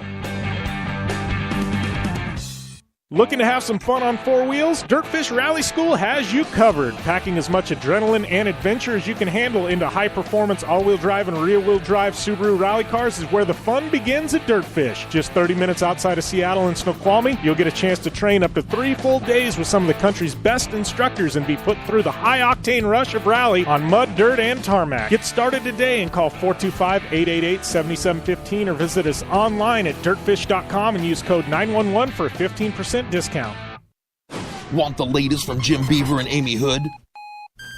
Looking to have some fun on four wheels? Dirtfish Rally School has you covered. Packing as much adrenaline and adventure as you can handle into high-performance all-wheel drive and rear-wheel drive Subaru rally cars is where the fun begins at Dirtfish. Just 30 minutes outside of Seattle and Snoqualmie, you'll get a chance to train up to 3 full days with some of the country's best instructors and be put through the high-octane rush of rally on mud, dirt, and tarmac. Get started today and call 425-888-7715 or visit us online at dirtfish.com and use code 911 for a 15% discount. Want the latest from Jim Beaver and Amy Hood?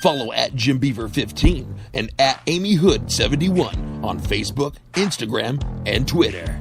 Follow at Jim Beaver 15 and at Amy Hood 71 on Facebook, Instagram, and Twitter.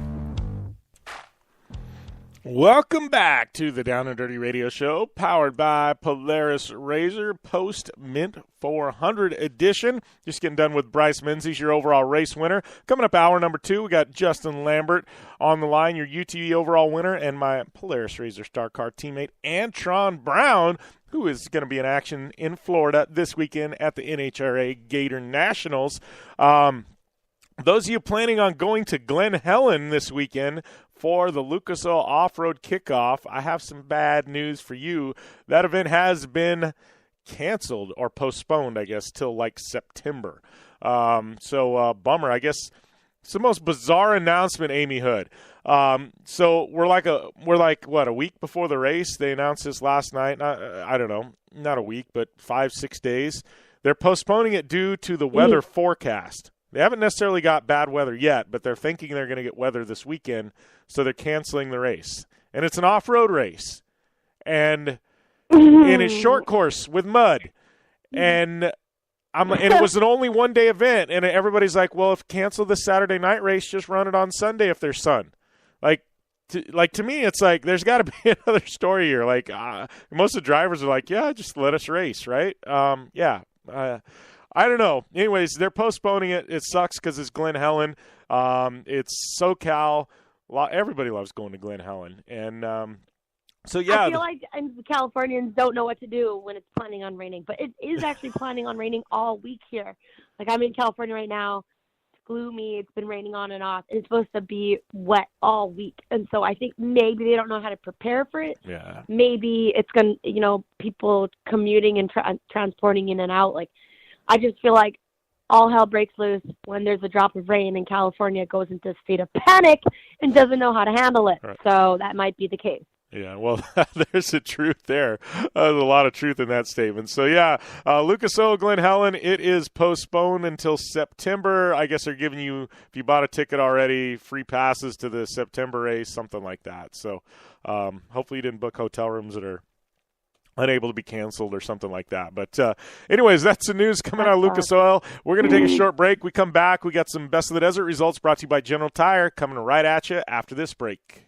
Welcome back to the Down and Dirty Radio Show, powered by Polaris Razor Post Mint 400 edition. Just getting done with Bryce Menzies, your overall race winner. Coming up hour number 2, we got Justin Lambert on the line, your UTV overall winner, and my Polaris Razor Star Car teammate, Antron Brown, who is going to be in action in Florida this weekend at the NHRA Gator Nationals. Those of you planning on going to Glen Helen this weekend for the Lucas Oil Off-Road Kickoff, I have some bad news for you. That event has been canceled or postponed, I guess, till like September. Bummer. I guess it's the most bizarre announcement, Amy Hood. So we're like a week before the race. They announced this last night. I don't know, not a week, but 5-6 days. They're postponing it due to the weather forecast. They haven't necessarily got bad weather yet, but they're thinking they're going to get weather this weekend, so they're canceling the race. And it's an off-road race, and it's short course with mud. And it was an only one-day event, and everybody's like, well, if cancel the Saturday night race, just run it on Sunday if there's sun. To me, it's like there's got to be another story here. Most of the drivers are like, yeah, just let us race, right? I don't know. Anyways, they're postponing it. It sucks because it's Glen Helen. It's SoCal. Everybody loves going to Glen Helen. And I feel like Californians don't know what to do when it's planning on raining. But it is actually planning on raining all week here. Like, I'm in California right now. It's gloomy. It's been raining on and off. It's supposed to be wet all week. And so I think maybe they don't know how to prepare for it. Yeah. Maybe it's going to, people commuting and transporting in and out. I just feel like all hell breaks loose when there's a drop of rain and California goes into a state of panic and doesn't know how to handle it. Right. So that might be the case. Yeah, well, there's a truth there. There's a lot of truth in that statement. So, Lucas Oil Glen Helen, it is postponed until September. I guess they're giving you, if you bought a ticket already, free passes to the September race, something like that. So hopefully you didn't book hotel rooms that are unable to be canceled or something like that. But anyways, that's the news coming out of Lucas Oil. We're going to take a short break. We come back. We got some Best of the Desert results brought to you by General Tire coming right at you after this break.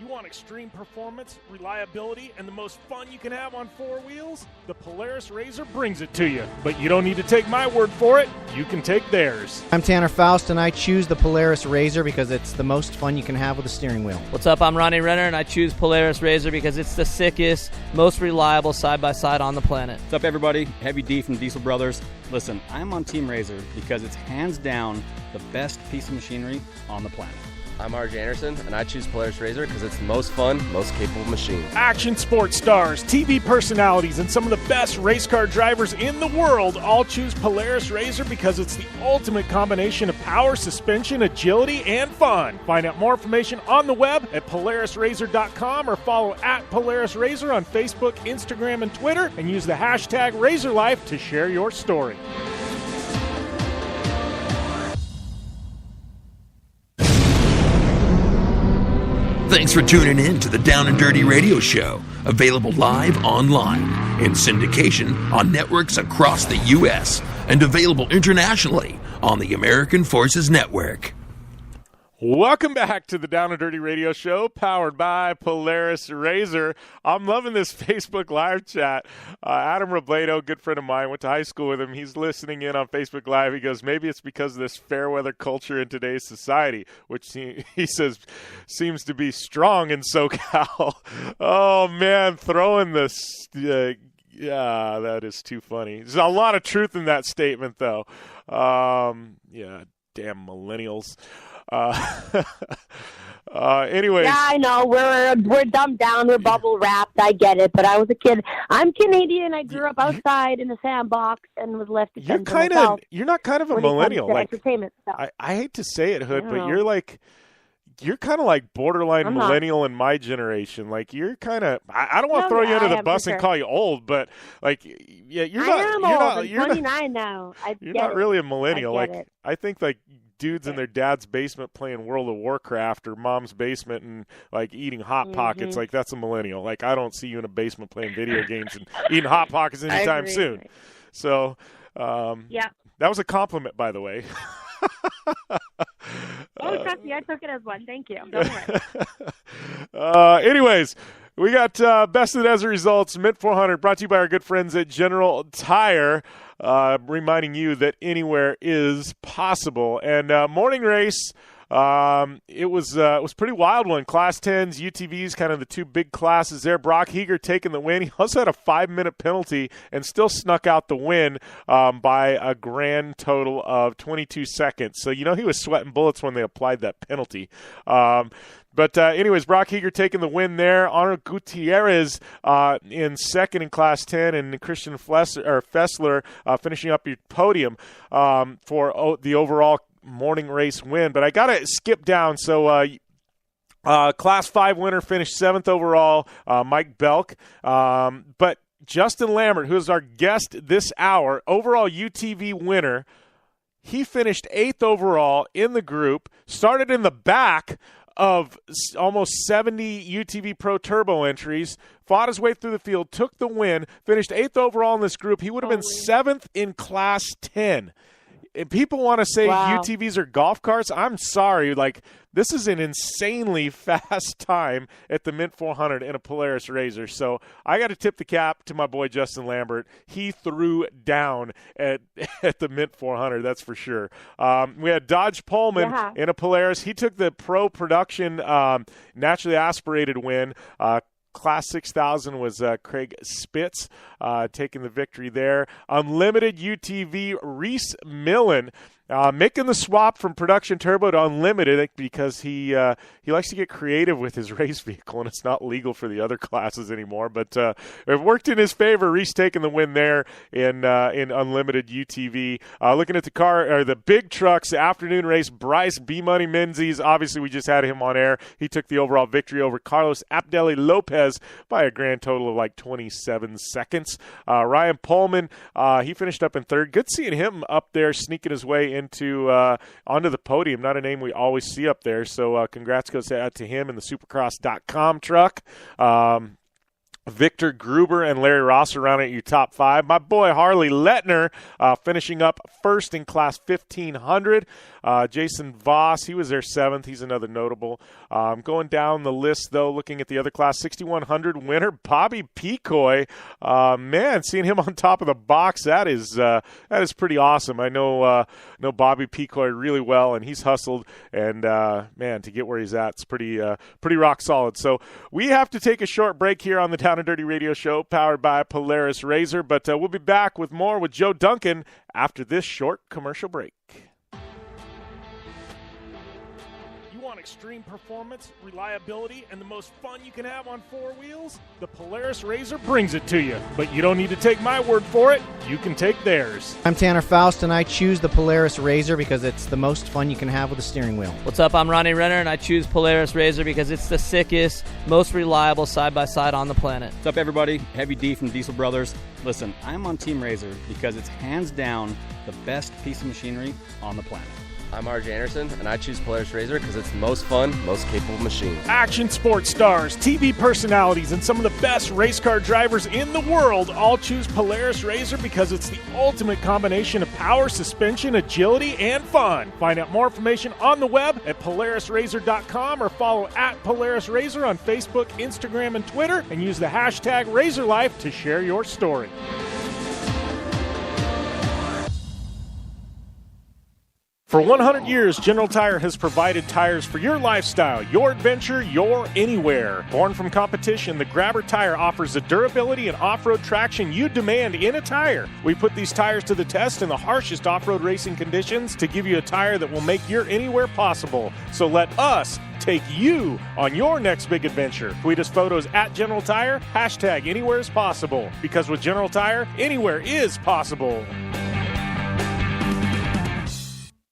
want extreme performance, reliability, and the most fun you can have on four wheels? The Polaris RZR brings it to you. But you don't need to take my word for it. You can take theirs. I'm Tanner Faust, and I choose the Polaris RZR because it's the most fun you can have with a steering wheel. What's up? I'm Ronnie Renner, and I choose Polaris RZR because it's the sickest, most reliable side-by-side on the planet. What's up, everybody? Heavy D from Diesel Brothers. Listen, I'm on Team RZR because it's hands down the best piece of machinery on the planet. I'm RJ Anderson, and I choose Polaris RZR because it's the most fun, most capable machine. Action sports stars, TV personalities, and some of the best race car drivers in the world all choose Polaris RZR because it's the ultimate combination of power, suspension, agility, and fun. Find out more information on the web at PolarisRZR.com or follow at Polaris RZR on Facebook, Instagram, and Twitter, and use the hashtag RazorLife to share your story. Thanks for tuning in to the Down and Dirty Radio Show, available live online, in syndication on networks across the U.S., and available internationally on the American Forces Network. Welcome back to the Down and Dirty Radio Show, powered by Polaris RZR. I'm loving this Facebook Live chat. Adam Robledo, good friend of mine, went to high school with him. He's listening in on Facebook Live. He goes, maybe it's because of this fair weather culture in today's society, which he says seems to be strong in SoCal. Oh, man, throwing this. Yeah, that is too funny. There's a lot of truth in that statement, though. Yeah, damn millennials. Anyways. Yeah, I know. We're dumbed down. We're bubble wrapped. I get it. But I was a kid. I'm Canadian. I grew up outside in the sandbox and was left to You're not kind of a millennial. Like entertainment stuff. I hate to say it, Hood, but you're kind of like borderline millennial in my generation. Like you're kind of. I don't want to throw you under the bus and call you old, but like, yeah, you're not. You're 29 now. You're not really a millennial. I think like dudes in Okay. their dad's basement playing World of Warcraft or mom's basement and like eating Hot Pockets, like that's a millennial. Like I don't see you in a basement playing video games and eating Hot Pockets anytime soon. So, yeah, that was a compliment, by the way. Trust me, I took it as one. Thank you. Don't worry. Anyways, we got bested as a results, Mint 400, brought to you by our good friends at General Tire, reminding you that anywhere is possible. And morning race, it was pretty wild one. Class 10s, UTVs, kind of the two big classes there. Brock Heger taking the win. He also had a 5-minute penalty and still snuck out the win by a grand total of 22 seconds. So, he was sweating bullets when they applied that penalty. But anyways, Brock Heger taking the win there. Honor Gutierrez in second in Class 10, and Christian Fessler finishing up your podium for the overall morning race win. But I got to skip down. So Class 5 winner finished 7th overall, Mike Belk. But Justin Lambert, who is our guest this hour, overall UTV winner, he finished 8th overall in the group, started in the back of almost 70 UTV Pro Turbo entries, fought his way through the field, took the win, finished 8th overall in this group. He would have been 7th in Class 10. And people want to say UTVs are golf carts. I'm sorry. Like, this is an insanely fast time at the Mint 400 in a Polaris RZR. So I got to tip the cap to my boy Justin Lambert. He threw down at the Mint 400, that's for sure. We had Dodge Pullman in a Polaris. He took the Pro Production naturally aspirated win. Class 6000 was Craig Spitz taking the victory there. Unlimited UTV, Reese Millen making the swap from production turbo to unlimited because he likes to get creative with his race vehicle, and it's not legal for the other classes anymore. But it worked in his favor. Reese taking the win there in unlimited UTV. Looking at the big trucks, afternoon race, Bryce B-Money Menzies. Obviously, we just had him on air. He took the overall victory over Carlos Abdeli Lopez by a grand total of like 27 seconds. Ryan Pullman, he finished up in third. Good seeing him up there sneaking his way onto the podium. Not a name we always see up there. So congrats goes out to him in the Supercross.com truck. Victor Gruber and Larry Ross around at your top 5. My boy Harley Lettner finishing up first in class 1500. Jason Voss, he was there 7th. He's another notable. Going down the list, though, looking at the other class, 6100 winner Bobby Picoy. Man, seeing him on top of the box, that is pretty awesome. I know Bobby Picoy really well, and he's hustled. And man, to get where he's at, it's pretty rock solid. So we have to take a short break here on the Down and Dirty Radio Show, powered by Polaris Razor. But we'll be back with more with Joe Duncan after this short commercial break. Extreme performance, reliability, and the most fun you can have on 4 wheels? The Polaris Razor brings it to you. But you don't need to take my word for it. You can take theirs. I'm Tanner Faust, and I choose the Polaris Razor because it's the most fun you can have with a steering wheel. What's up? I'm Ronnie Renner, and I choose Polaris Razor because it's the sickest, most reliable side-by-side on the planet. What's up, everybody? Heavy D from Diesel Brothers. Listen, I'm on Team Razor because it's hands down the best piece of machinery on the planet. I'm RJ Anderson, and I choose Polaris Razor because it's the most fun, most capable machine. Action sports stars, TV personalities, and some of the best race car drivers in the world all choose Polaris Razor because it's the ultimate combination of power, suspension, agility, and fun. Find out more information on the web at PolarisRazor.com or follow at Polaris Razor on Facebook, Instagram, and Twitter, and use the hashtag RazorLife to share your story. For 100 years, General Tire has provided tires for your lifestyle, your adventure, your anywhere. Born from competition, the Grabber tire offers the durability and off-road traction you demand in a tire. We put these tires to the test in the harshest off-road racing conditions to give you a tire that will make your anywhere possible. So let us take you on your next big adventure. Tweet us photos at General Tire, hashtag anywhere is possible. Because with General Tire, anywhere is possible.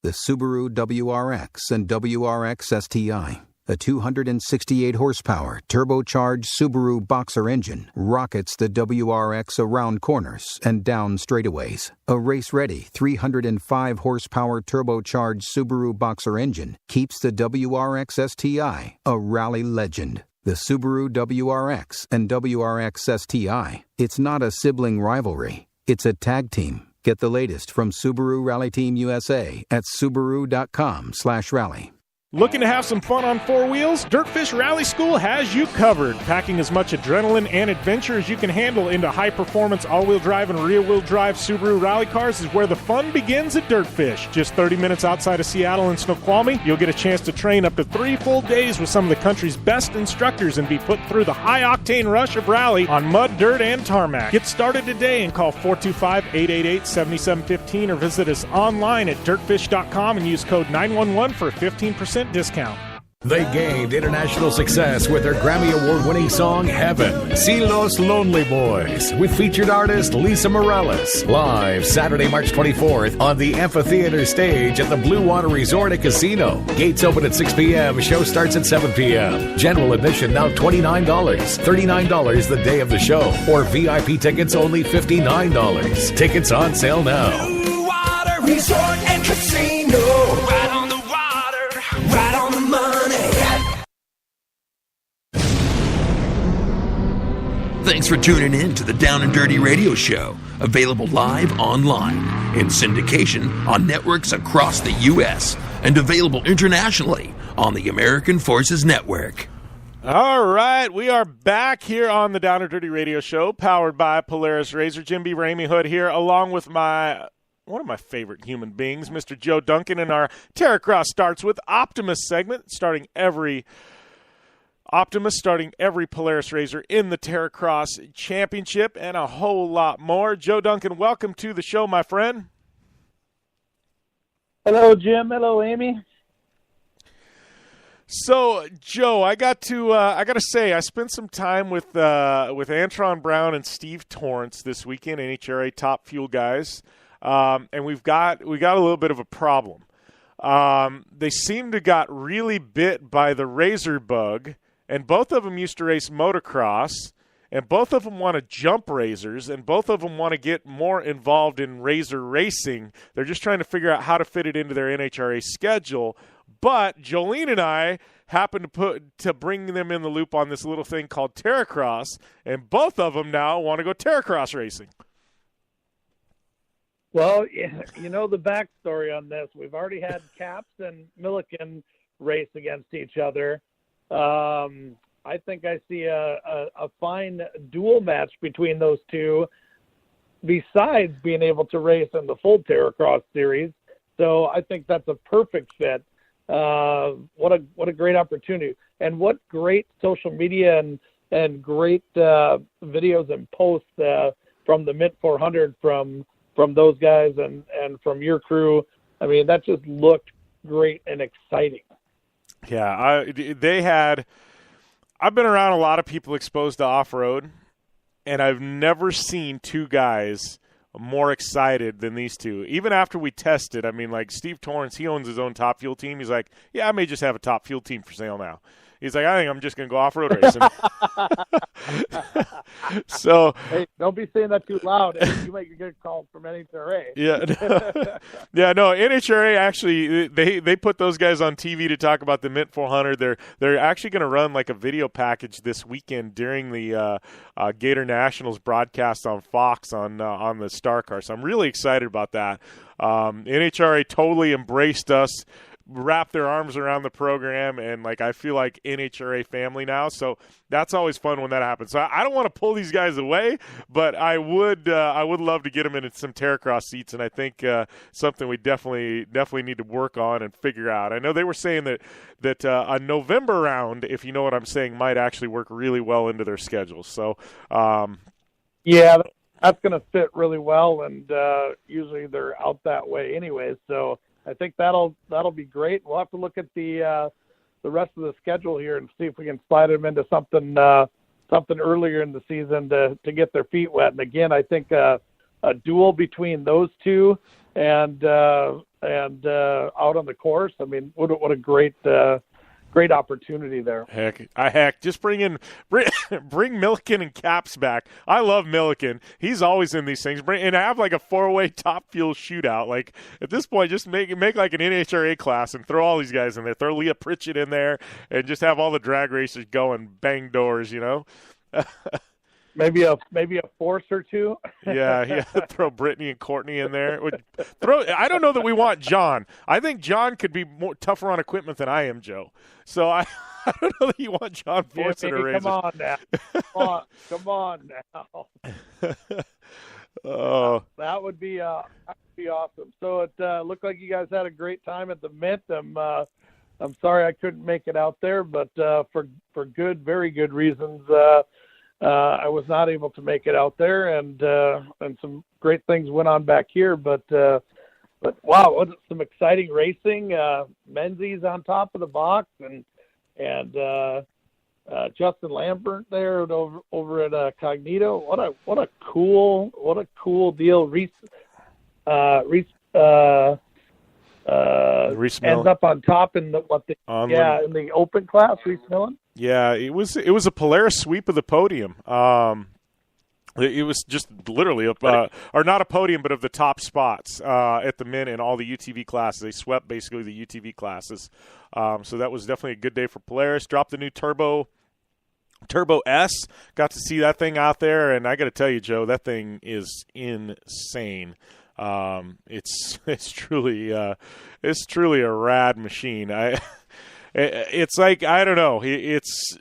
The Subaru WRX and WRX STI, a 268 horsepower turbocharged Subaru Boxer engine, rockets the WRX around corners and down straightaways. A race-ready 305 horsepower turbocharged Subaru Boxer engine keeps the WRX STI a rally legend. The Subaru WRX and WRX STI, it's not a sibling rivalry, it's a tag team. Get the latest from Subaru Rally Team USA at Subaru.com/rally. Looking to have some fun on 4 wheels? Dirtfish Rally School has you covered. Packing as much adrenaline and adventure as you can handle into high-performance all-wheel drive and rear-wheel drive Subaru rally cars is where the fun begins at Dirtfish. Just 30 minutes outside of Seattle in Snoqualmie, you'll get a chance to train up to 3 full days with some of the country's best instructors and be put through the high-octane rush of rally on mud, dirt, and tarmac. Get started today and call 425-888-7715 or visit us online at dirtfish.com and use code 911 for a 15% discount. They gained international success with their Grammy Award-winning song, Heaven. See Los Lonely Boys with featured artist Lisa Morales. Live Saturday, March 24th on the amphitheater stage at the Blue Water Resort and Casino. Gates open at 6 p.m. Show starts at 7 p.m. General admission now $29. $39 the day of the show. Or VIP tickets only $59. Tickets on sale now. Blue Water Resort and Casino. Right on the water, right on the money. Thanks for tuning in to the Down and Dirty Radio Show, available live online, in syndication on networks across the U.S., and available internationally on the American Forces Network. All right, we are back here on the Down and Dirty Radio Show, powered by Polaris Razor. Jim Beaver, Amy Hood here, along with one of my favorite human beings, Mr. Joe Duncan, and our Terracross Starts with Optimus segment, starting every Polaris Razor in the Terracross Championship, and a whole lot more. Joe Duncan, welcome to the show, my friend. Hello, Jim. Hello, Amy. So, Joe, I got to say, I spent some time with Antron Brown and Steve Torrance this weekend, NHRA Top Fuel guys, and we got a little bit of a problem. They seem to got really bit by the Razor bug. And both of them used to race motocross, and both of them want to jump Razors, and both of them want to get more involved in Razor racing. They're just trying to figure out how to fit it into their NHRA schedule. But Jolene and I happened to bring them in the loop on this little thing called Terracross, and both of them now want to go Terracross racing. Well, you know the backstory on this. We've already had Caps and Milliken race against each other. I think I see a fine duel match between those two, besides being able to race in the full Terracross series. So I think that's a perfect fit. What a great opportunity, and what great social media and great videos and posts from the Mint 400 from those guys and from your crew. I mean, that just looked great and exciting. Yeah, I've been around a lot of people exposed to off-road, and I've never seen two guys more excited than these two. Even after we tested, I mean, like Steve Torrance, he owns his own Top Fuel team. He's like, yeah, I may just have a Top Fuel team for sale now. He's like, I think I'm just going to go off-road racing. So, hey, don't be saying that too loud. You might get called from NHRA. Yeah, no. NHRA actually they put those guys on TV to talk about the Mint 400. They're actually going to run like a video package this weekend during the Gator Nationals broadcast on Fox on the Star Car. So I'm really excited about that. NHRA totally embraced us, wrap their arms around the program, and like I feel like NHRA family now. So that's always fun when that happens. So I don't want to pull these guys away, but I would love to get them into some Terracross seats, and I think something we definitely need to work on and figure out. I know they were saying that a November round, if you know what I'm saying, might actually work really well into their schedule. So yeah, that's going to fit really well, and usually they're out that way anyways. So I think that'll be great. We'll have to look at the rest of the schedule here and see if we can slide them into something earlier in the season to get their feet wet. And again, I think a duel between those two and out on the course. I mean, what a great opportunity there. Heck, just bring Milliken and Caps back. I love Milliken. He's always in these things. And have like a 4-way Top Fuel shootout. Like at this point, just make like an NHRA class and throw all these guys in there. Throw Leah Pritchett in there and just have all the drag racers going, bang doors, you know. Maybe a force or two. Yeah. Throw Brittany and Courtney in there. I don't know that we want John. I think John could be tougher on equipment than I am, Joe. So I don't know that you want John Force in a race. Come on now. Come on now. Oh, that would be awesome. So it looked like you guys had a great time at the Mint. I'm sorry I couldn't make it out there, but for very good reasons. I was not able to make it out there, and some great things went on back here. But wow, what some exciting racing! Menzies on top of the box, and Justin Lambert there over at Cognito. What a cool deal. Reese ends up on top in the open class. Reese Millen. Yeah, it was a Polaris sweep of the podium. It was just literally or not a podium, but of the top spots at the Mint in all the UTV classes. They swept basically the UTV classes. So that was definitely a good day for Polaris. Dropped the new Turbo S. Got to see that thing out there, and I got to tell you, Joe, that thing is insane. It's truly a rad machine. It's like, I don't know. It's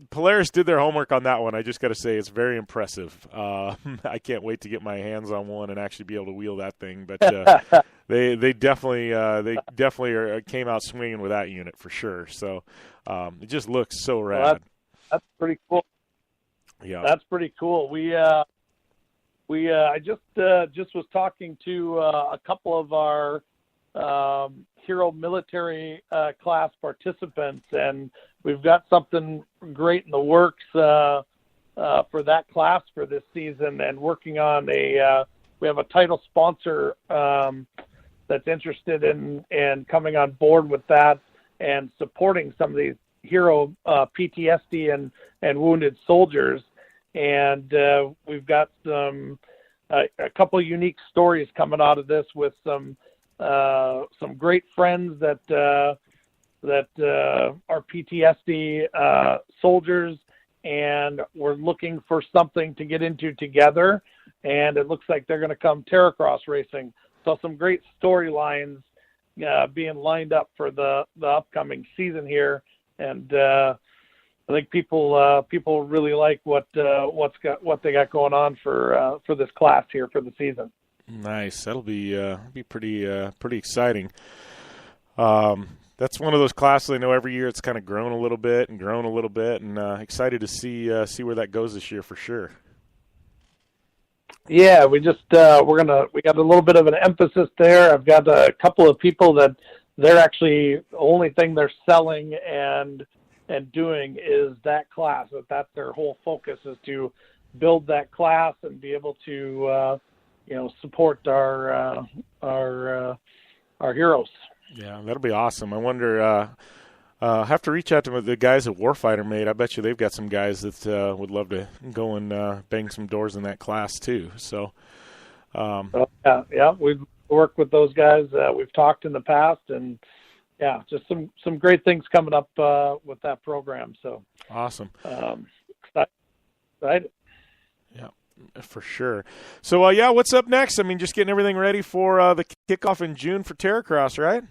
Polaris did their homework on that one. I just got to say it's very impressive. I can't wait to get my hands on one and actually be able to wheel that thing. But they definitely came out swinging with that unit for sure. So it just looks so rad. Well, that's pretty cool. Yeah, that's pretty cool. I just was talking to a couple of our Hero Military class participants, and we've got something great in the works for that class for this season, and working on we have a title sponsor that's interested in coming on board with that and supporting some of these Hero PTSD and wounded soldiers. And we've got a couple of unique stories coming out of this with some great friends that that are PTSD soldiers, and we're looking for something to get into together. And it looks like they're going to come Terracross racing. So some great storylines being lined up for the upcoming season here, and I think people really like what they got going on for this class here for the season. Nice. That'll be pretty exciting. That's one of those classes I know every year it's kind of grown a little bit, and excited to see where that goes this year for sure. Yeah, we got a little bit of an emphasis there. I've got a couple of people that they're actually the only thing they're selling and doing is that class. That's their whole focus, is to build that class and be able to support our heroes. Yeah, that'll be awesome. I wonder. Have to reach out to the guys at Warfighter Made. I bet you they've got some guys that would love to go and bang some doors in that class too. So, yeah, we've worked with those guys. We've talked in the past, and yeah, just some great things coming up with that program. So awesome. Excited. Yeah, for sure. So, what's up next? I mean, just getting everything ready for the kickoff in June for Terracross, right?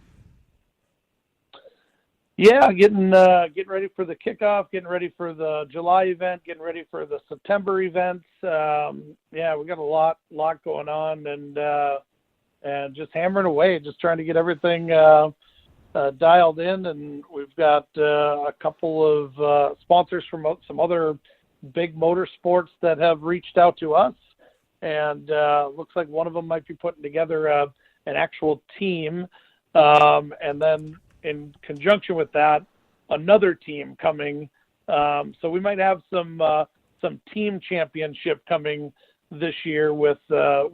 Yeah, getting ready for the kickoff, getting ready for the July event, getting ready for the September events. We got a lot going on, and just hammering away, just trying to get everything dialed in. And we've got a couple of sponsors from some other big motorsports that have reached out to us, and looks like one of them might be putting together an actual team, and then in conjunction with that, another team coming. So we might have some team championship coming this year with the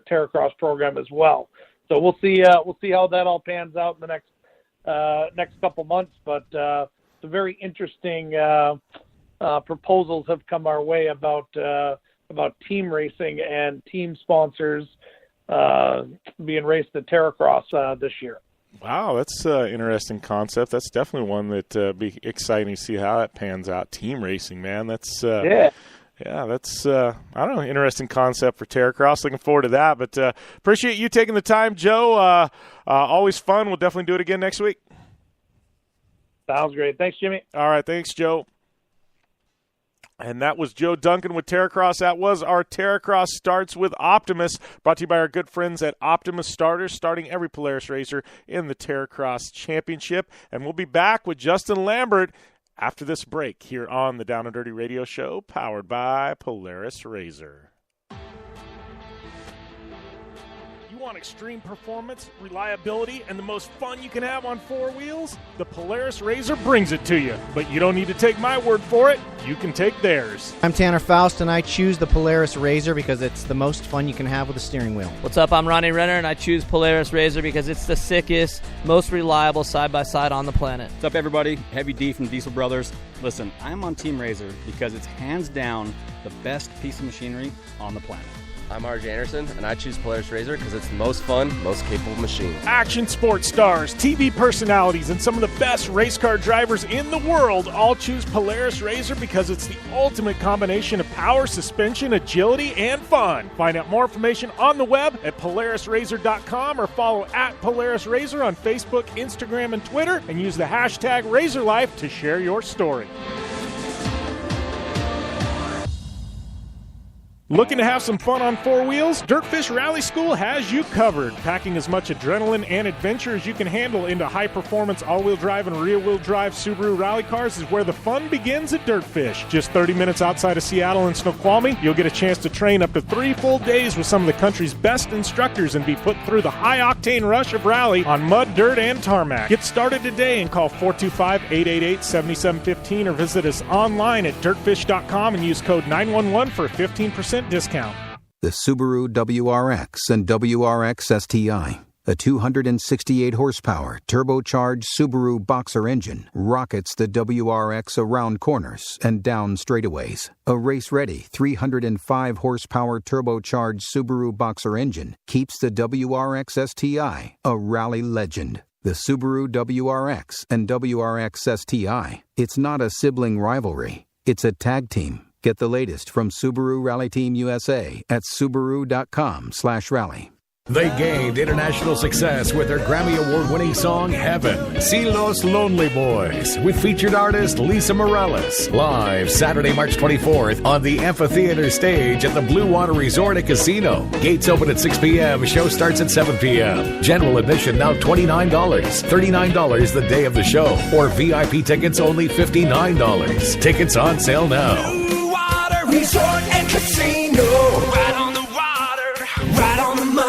Terracross program as well. So we'll see how that all pans out in the next couple months. But some very interesting proposals have come our way about team racing and team sponsors being raced at Terracross this year. Wow, that's an interesting concept. That's definitely one that be exciting to see how that pans out. Team racing, man. That's that's I don't know, interesting concept for Terracross. Looking forward to that. But appreciate you taking the time, Joe. Always fun. We'll definitely do it again next week. Sounds great. Thanks, Jimmy. All right, thanks, Joe. And that was Joe Duncan with Terracross. That was our Terracross Starts with Optimus, brought to you by our good friends at Optimus Starters, starting every Polaris racer in the Terracross Championship. And we'll be back with Justin Lambert after this break here on the Down and Dirty Radio Show, powered by Polaris Razor. Want extreme performance, reliability, and the most fun you can have on four wheels? The Polaris Razor brings it to you. But you don't need to take my word for it. You can take theirs. I'm Tanner Faust, and I choose the Polaris Razor because it's the most fun you can have with a steering wheel. What's up? I'm Ronnie Renner, and I choose Polaris Razor because it's the sickest, most reliable side-by-side on the planet. What's up, everybody? Heavy D from Diesel Brothers. Listen, I'm on Team Razor because it's hands down the best piece of machinery on the planet. I'm RJ Anderson, and I choose Polaris Razor because it's the most fun, most capable machine. Action sports stars, TV personalities, and some of the best race car drivers in the world all choose Polaris Razor because it's the ultimate combination of power, suspension, agility, and fun. Find out more information on the web at PolarisRazor.com or follow at Polaris Razor on Facebook, Instagram, and Twitter, and use the hashtag RazorLife to share your story. Looking to have some fun on four wheels? Dirtfish Rally School has you covered. Packing as much adrenaline and adventure as you can handle into high-performance all-wheel drive and rear-wheel drive Subaru rally cars is where the fun begins at Dirtfish. Just 30 minutes outside of Seattle and Snoqualmie, you'll get a chance to train up to 3 full days with some of the country's best instructors and be put through the high-octane rush of rally on mud, dirt, and tarmac. Get started today and call 425-888-7715 or visit us online at dirtfish.com and use code 911 for a 15% discount. The Subaru WRX and WRX STI, a 268 horsepower turbocharged Subaru Boxer engine, rockets the WRX around corners and down straightaways. A race-ready 305 horsepower turbocharged Subaru Boxer engine keeps the WRX STI a rally legend. The Subaru WRX and WRX STI. It's not a sibling rivalry. It's a tag team. Get the latest from Subaru Rally Team USA at Subaru.com/rally. They gained international success with their Grammy Award-winning song, Heaven. See Los Lonely Boys with featured artist Lisa Morales. Live Saturday, March 24th on the amphitheater stage at the Blue Water Resort and Casino. Gates open at 6 p.m. Show starts at 7 p.m. General admission now $29. $39 the day of the show. Or VIP tickets only $59. Tickets on sale now. Blue Water Resort and Casino. Right on the water, right on the money.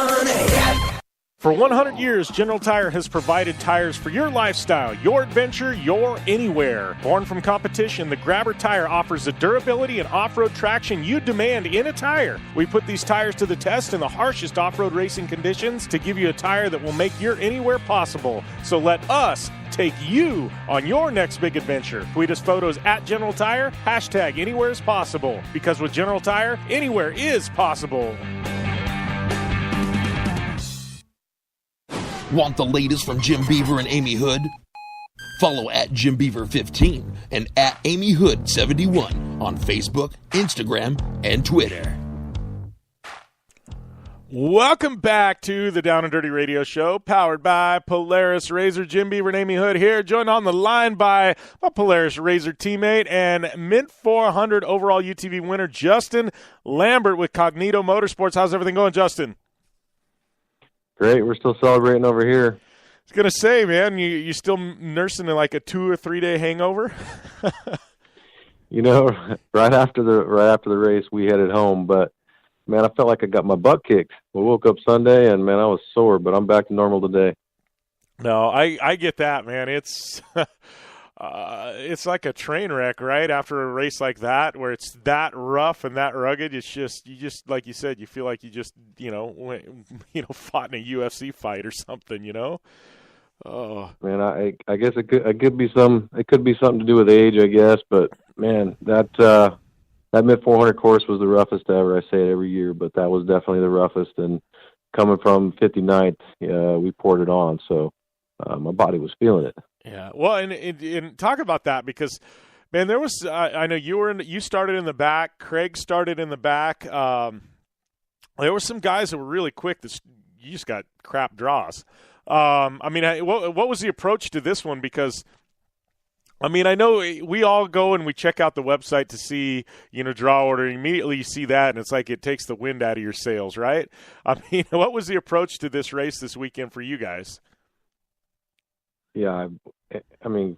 For 100 years, General Tire has provided tires for your lifestyle, your adventure, your anywhere. Born from competition, the Grabber tire offers the durability and off-road traction you demand in a tire. We put these tires to the test in the harshest off-road racing conditions to give you a tire that will make your anywhere possible. So let us take you on your next big adventure. Tweet us photos at General Tire, hashtag anywhere is possible. Because with General Tire, anywhere is possible. Want the latest from Jim Beaver and Amy Hood? Follow at Jim Beaver 15 and at Amy Hood 71 on Facebook, Instagram, and Twitter. Welcome back to the Down and Dirty Radio Show, powered by Polaris Razor. Jim Beaver and Amy Hood here, joined on the line by my Polaris Razor teammate and Mint 400 overall UTV winner, Justin Lambert with Cognito Motorsports. How's everything going, Justin? Great. We're still celebrating over here. I was going to say, man, you still nursing like a 2 or 3 day hangover? You know, right after the race, we headed home, but man, I felt like I got my butt kicked. We woke up Sunday, and man, I was sore, but I'm back to normal today. No, I get that, man. It's it's like a train wreck, right? After a race like that, where it's that rough and that rugged, you just like you said, you feel like you just fought in a UFC fight or something, you know. Oh man, I guess it could be something to do with age, I guess. But man, that Mid 400 course was the roughest ever. I say it every year, but that was definitely the roughest. And coming from 59th, we poured it on, so my body was feeling it. Yeah, well, and talk about that because, man, there was I know you started in the back, Craig started in the back. There were some guys that were really quick. You just got crap draws. I mean, what was the approach to this one? Because, I mean, I know we all go and we check out the website to see, draw order. Immediately you see that, and it's like it takes the wind out of your sails, right? I mean, what was the approach to this race this weekend for you guys? Yeah, I mean,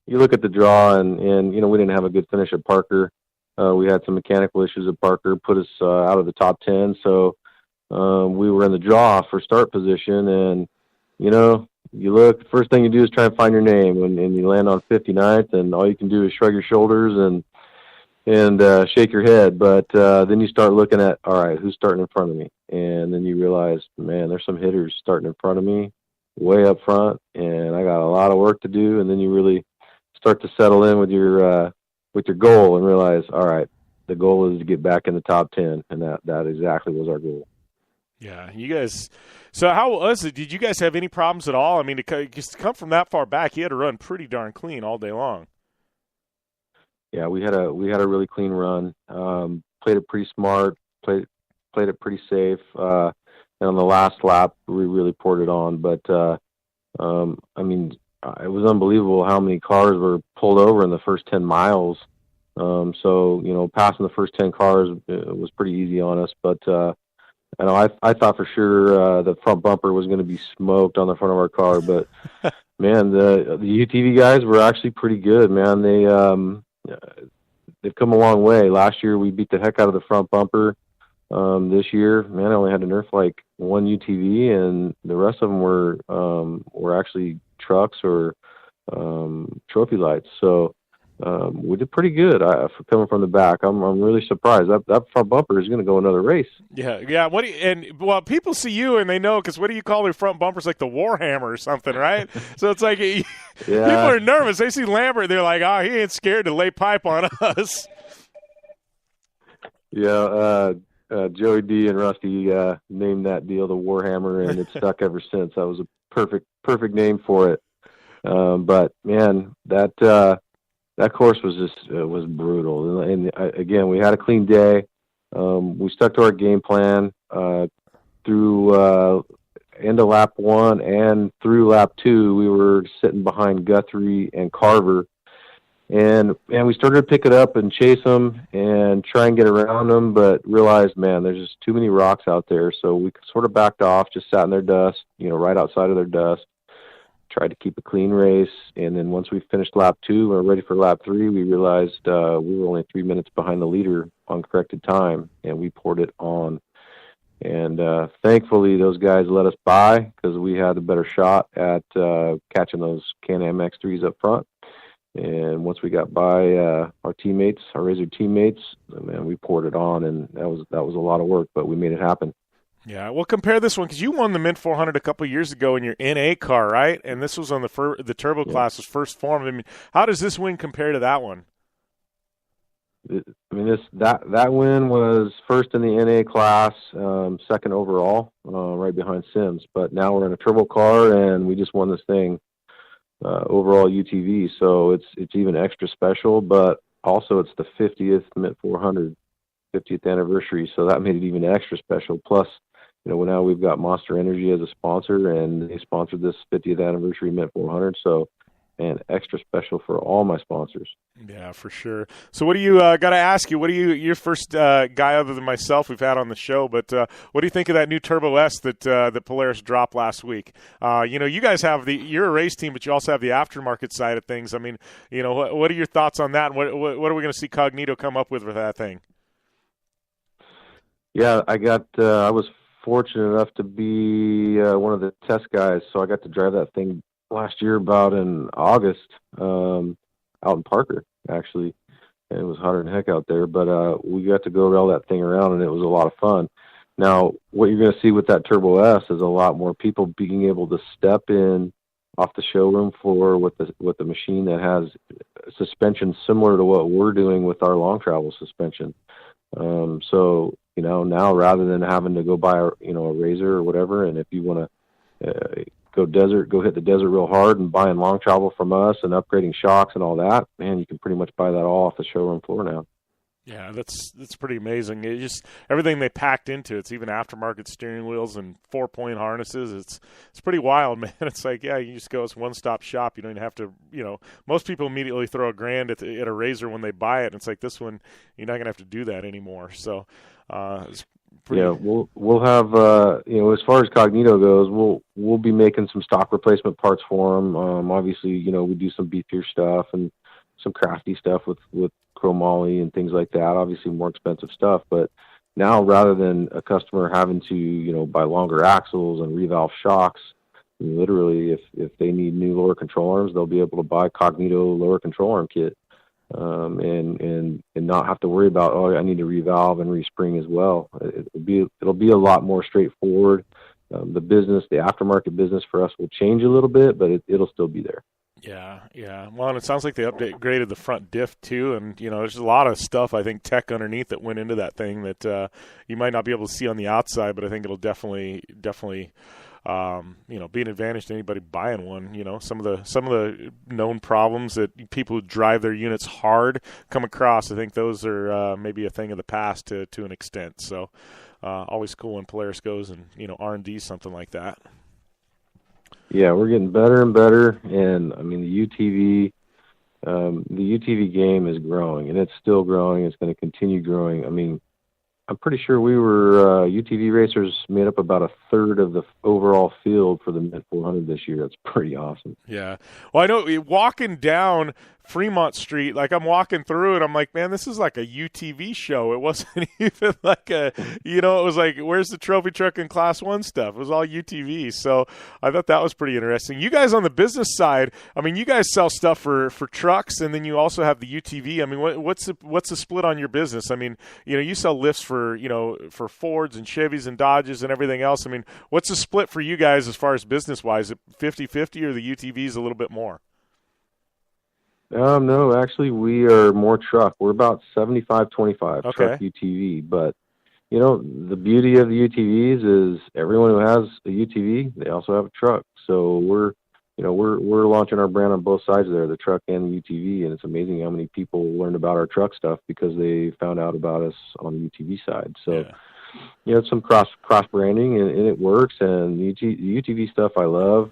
you look at the draw, and we didn't have a good finish at Parker. We had some mechanical issues at Parker, put us out of the top 10. So we were in the draw for start position, and you look. First thing you do is try and find your name, and you land on 59th, and all you can do is shrug your shoulders and shake your head. But then you start looking at, all right, who's starting in front of me, and then you realize, man, there's some hitters starting in front of me, way up front, and I got a lot of work to do. And then you really start to settle in with your goal and realize, all right, the goal is to get back in the top 10, and that exactly was our goal. Yeah, you guys. So how was it? Did you guys have any problems at all? I mean, to come from that far back, you had to run pretty darn clean all day long. Yeah, we had a really clean run. Played it pretty smart. Played it pretty safe. And on the last lap, we really poured it on. But, I mean, it was unbelievable how many cars were pulled over in the first 10 miles. So, passing the first 10 cars was pretty easy on us. But, I thought for sure the front bumper was going to be smoked on the front of our car. But, man, the UTV guys were actually pretty good, man. They've come a long way. Last year, we beat the heck out of the front bumper. This year, man, I only had to nerf like one UTV, and the rest of them were actually trucks or trophy lights. So we did pretty good for coming from the back. I'm really surprised. That front bumper is going to go another race. Yeah. People see you and they know, because what do you call their front bumpers? Like the Warhammer or something, right? So it's like people are nervous. They see Lambert, they're like, oh, he ain't scared to lay pipe on us. Yeah. Joey D and Rusty named that deal the Warhammer, and it's stuck ever since. That was a perfect name for it. But man, that course was just was brutal. And again, we had a clean day. We stuck to our game plan through end of lap 1 and through lap 2. We were sitting behind Guthrie and Carver. And we started to pick it up and chase them and try and get around them, but realized, man, there's just too many rocks out there. So we sort of backed off, just sat in their dust, right outside of their dust, tried to keep a clean race. And then once we finished lap 2 and were ready for lap 3, we realized we were only 3 minutes behind the leader on corrected time, and we poured it on. And thankfully, those guys let us by because we had a better shot at catching those Can-Am X3s up front. And once we got by our teammates, our Razor teammates, man, we poured it on, and that was a lot of work, but we made it happen. Yeah, well, compare this one because you won the Mint 400 a couple years ago in your NA car, right? And this was on the Turbo class's first form. I mean, how does this win compare to that one? I mean, that win was first in the NA class, second overall, right behind Sims. But now we're in a turbo car, and we just won this thing. Overall UTV, so it's even extra special, but also it's the 50th Mint 400 50th anniversary, so that made it even extra special. Plus, now we've got Monster Energy as a sponsor, and they sponsored this 50th anniversary Mint 400, so and extra special for all my sponsors. Yeah, for sure. So what do you got to ask you? What do your first guy other than myself we've had on the show? But what do you think of that new Turbo S that Polaris dropped last week? You guys have you're a race team, but you also have the aftermarket side of things. I mean, what are your thoughts on that? And what are we going to see Cognito come up with that thing? Yeah, I was fortunate enough to be one of the test guys, so I got to drive that thing last year about in August out in Parker, actually. And it was hotter than heck out there, but we got to go roll that thing around, and it was a lot of fun. Now, what you're going to see with that Turbo S is a lot more people being able to step in off the showroom floor with the machine that has suspension similar to what we're doing with our long travel suspension. So, now rather than having to go buy a Razor or whatever, and if you want to go hit the desert real hard and buying long travel from us and upgrading shocks and all that, man, you can pretty much buy that all off the showroom floor now. Yeah, that's pretty amazing. It just everything they packed into it's even aftermarket steering wheels and 4-point harnesses. It's pretty wild, man. It's like, yeah, you just go, it's one-stop shop. You don't even have to, most people immediately throw $1,000 at a Razor when they buy it. And it's like this one, you're not going to have to do that anymore. So, it's pretty. Yeah, we'll have as far as Cognito goes, we'll be making some stock replacement parts for them. Obviously, we do some beefier stuff and some crafty stuff with chromoly and things like that. Obviously, more expensive stuff. But now, rather than a customer having to buy longer axles and revalve shocks, literally, if they need new lower control arms, they'll be able to buy Cognito lower control arm kit. And not have to worry about, I need to revalve and respring as well. It'll be a lot more straightforward. The aftermarket business for us will change a little bit, but it'll still be there. Yeah. Well, and it sounds like they upgraded the front diff too, and there's a lot of stuff I think tech underneath that went into that thing that you might not be able to see on the outside, but I think it'll definitely. Be an advantage to anybody buying one. Some of the known problems that people who drive their units hard come across. I think those are maybe a thing of the past to an extent. So always cool when Polaris goes and R&D something like that. Yeah, we're getting better and better, and I mean the UTV game is growing, and it's still growing. It's going to continue growing. I mean, I'm pretty sure we were UTV racers made up about a third of the overall field for the Mint 400 this year. That's pretty awesome. Yeah. Well, I know walking down Fremont Street, like I'm walking through it, I'm like, man, this is like a UTV show. It wasn't even like it was like, where's the trophy truck and class 1 stuff? It was all UTV. So I thought that was pretty interesting. You guys on the business side, I mean, you guys sell stuff for trucks, and then you also have the UTV. I mean, what's the split on your business? I mean, you sell lifts for Fords and Chevys and Dodges and everything else. I mean, what's the split for you guys as far as business-wise? Is it 50-50 or the UTVs a little bit more? No, actually, we are more truck. We're about 75-25 truck UTV, but the beauty of the UTVs is everyone who has a UTV, they also have a truck. So we're launching our brand on both sides there, the truck and the UTV, and it's amazing how many people learned about our truck stuff because they found out about us on the UTV side. So, it's some cross branding, and it works. And the UTV stuff I love.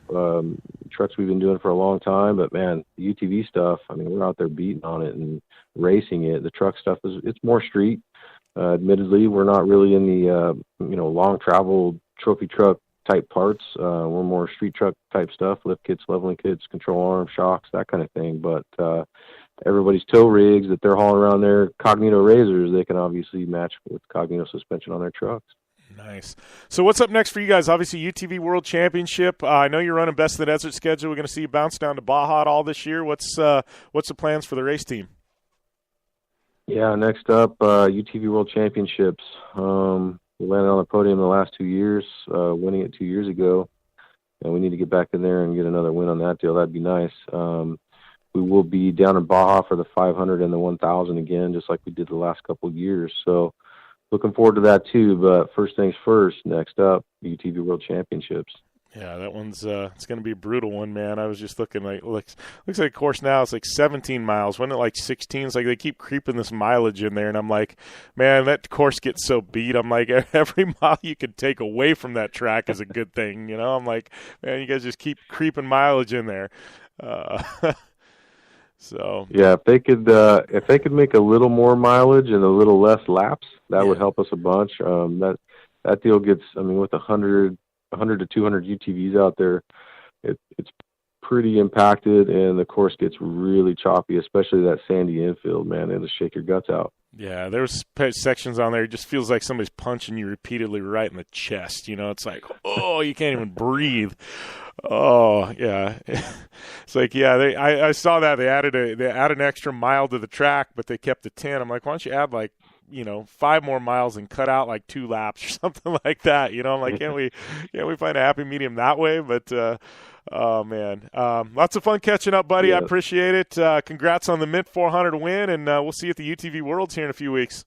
Trucks we've been doing for a long time, but man, the UTV stuff, I mean, we're out there beating on it and racing it. The truck stuff it's more street. Admittedly, we're not really in the long travel trophy truck type parts. We're more street truck type stuff, lift kits, leveling kits, control arm, shocks, that kind of thing. But everybody's tow rigs that they're hauling around their Cognito Razors, they can obviously match with Cognito suspension on their trucks. Nice. So what's up next for you guys? Obviously, UTV World Championship. I know you're running Best of the Desert schedule. We're going to see you bounce down to Baja all this year. What's the plans for the race team? Yeah, next up, UTV World Championships. We landed on the podium the last 2 years, winning it 2 years ago, and we need to get back in there and get another win on that deal. That'd be nice. We will be down in Baja for the 500 and the 1,000 again, just like we did the last couple of years. So looking forward to that too. But first things first, next up, UTV World Championships. Yeah, that one's it's going to be a brutal one, man. I was just looking looks like a course now. It's like 17 miles. Wasn't it like 16? It's like they keep creeping this mileage in there, and I'm like, man, that course gets so beat. I'm like, every mile you can take away from that track is a good thing, I'm like, man, you guys just keep creeping mileage in there. So yeah, if they could make a little more mileage and a little less laps, that would help us a bunch. That deal gets, with 100 to 200 UTVs out there, it's pretty impacted, and the course gets really choppy, especially that sandy infield, man. It'll shake your guts out. Yeah, there's sections on there. It just feels like somebody's punching you repeatedly right in the chest. It's like, oh, you can't even breathe. Oh, yeah. It's like, yeah, I saw that. They added an extra mile to the track, but they kept the 10. I'm like, why don't you add 5 more miles and cut out 2 laps or something like that? I'm like, can't we find a happy medium that way? But oh man, lots of fun catching up, buddy. Yeah. I appreciate it. Congrats on the Mint 400 win, and we'll see you at the UTV Worlds here in a few weeks.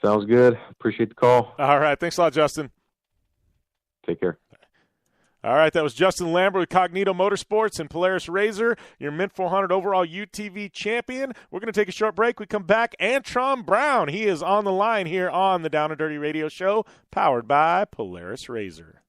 Sounds good. Appreciate the call. All right, thanks a lot, Justin. Take care. All right, that was Justin Lambert with Cognito Motorsports and Polaris Razor, your Mint 400 overall UTV champion. We're going to take a short break. We come back. Antron Brown, he is on the line here on the Down and Dirty Radio Show, powered by Polaris Razor.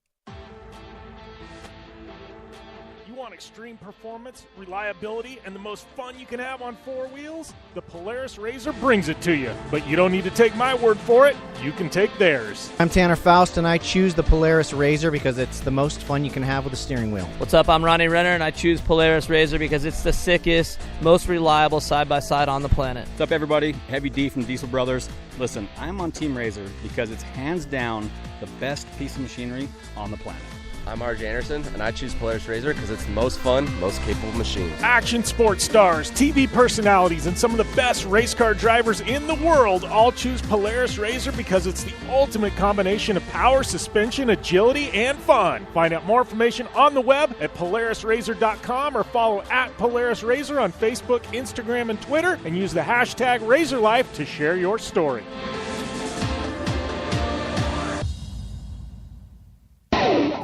You want extreme performance, reliability, and the most fun you can have on 4 wheels? The Polaris Razor brings it to you. But you don't need to take my word for it. You can take theirs. I'm Tanner Faust, and I choose the Polaris Razor because it's the most fun you can have with a steering wheel. What's up? I'm Ronnie Renner, and I choose Polaris Razor because it's the sickest, most reliable side-by-side on the planet. What's up, everybody? Heavy D from Diesel Brothers. Listen, I'm on Team Razor because it's hands down the best piece of machinery on the planet. I'm RJ Anderson, and I choose Polaris Razor because it's the most fun, most capable machine. Action sports stars, TV personalities, and some of the best race car drivers in the world all choose Polaris Razor because it's the ultimate combination of power, suspension, agility, and fun. Find out more information on the web at PolarisRazor.com or follow at Polaris Razor on Facebook, Instagram, and Twitter, and use the hashtag RazorLife to share your story.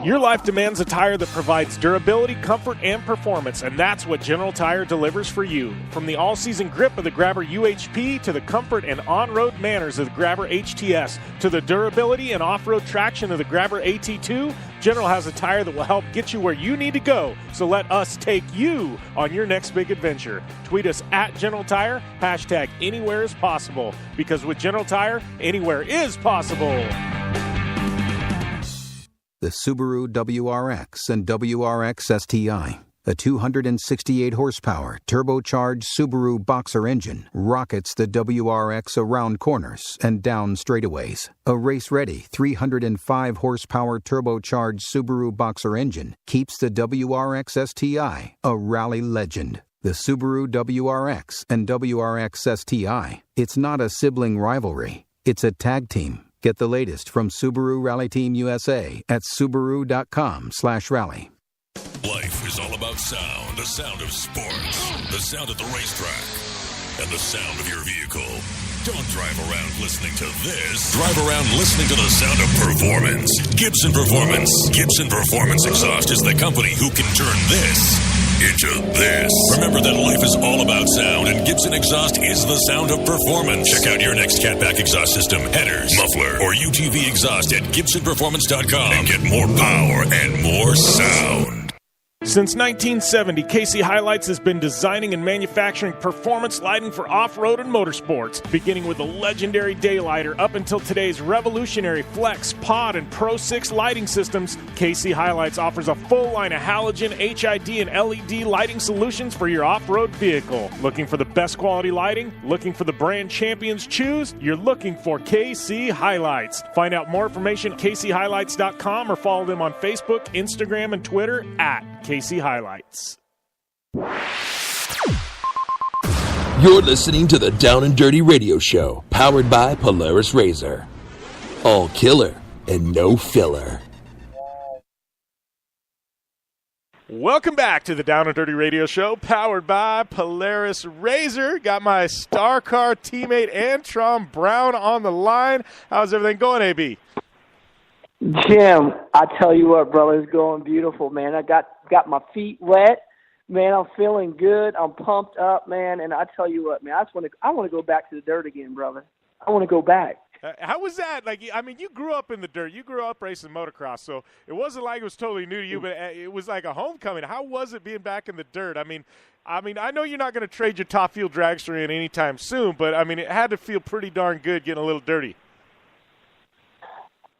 Your life demands a tire that provides durability, comfort, and performance, and that's what General Tire delivers for you. From the all-season grip of the Grabber UHP to the comfort and on-road manners of the Grabber HTS to the durability and off-road traction of the Grabber AT2, General has a tire that will help get you where you need to go. So let us take you on your next big adventure. Tweet us at General Tire, hashtag anywhere is possible, because with General Tire, anywhere is possible. The Subaru WRX and WRX STI, a 268 horsepower turbocharged Subaru Boxer engine, rockets the WRX around corners and down straightaways. A race-ready 305 horsepower turbocharged Subaru Boxer engine keeps the WRX STI a rally legend. The Subaru WRX and WRX STI, it's not a sibling rivalry, it's a tag team. Get the latest from Subaru Rally Team USA at Subaru.com/rally. Life is all about sound, the sound of sports, the sound at the racetrack, and and the sound of your vehicle. Don't drive around listening to this. Drive around listening to the sound of performance. Gibson Performance. Gibson Performance Exhaust is the company who can turn this into this. Remember that life is all about sound, and Gibson Exhaust is the sound of performance. Check out your next catback exhaust system, headers, muffler, or UTV exhaust at GibsonPerformance.com and get more power and more sound. Since 1970, KC Highlights has been designing and manufacturing performance lighting for off-road and motorsports, beginning with the legendary Daylighter up until today's revolutionary Flex, Pod, and Pro 6 lighting systems. KC Highlights offers a full line of halogen, HID, and LED lighting solutions for your off-road vehicle. Looking for the best quality lighting? Looking for the brand champions choose? You're looking for KC Highlights. Find out more information at kchighlights.com or follow them on Facebook, Instagram, and Twitter at KC Highlights. You're listening to the Down and Dirty Radio Show, powered by Polaris Razor. All killer and no filler. Welcome back to the Down and Dirty Radio Show, powered by Polaris Razor. Got my Star Car teammate Antron Brown on the line. How's everything going, AB? Jim, I tell you what, brother, it's going beautiful, man. I got my feet wet, man. I'm feeling good. I'm pumped up, man. And I tell you what, man, I want to go back to the dirt again, brother. I want to go back. How was that? Like, I mean, you grew up in the dirt. You grew up racing motocross, so it wasn't like it was totally new to you, but it was like a homecoming. How was it being back in the dirt? I mean, I know you're not going to trade your top fuel dragster in anytime soon, but I mean, it had to feel pretty darn good getting a little dirty.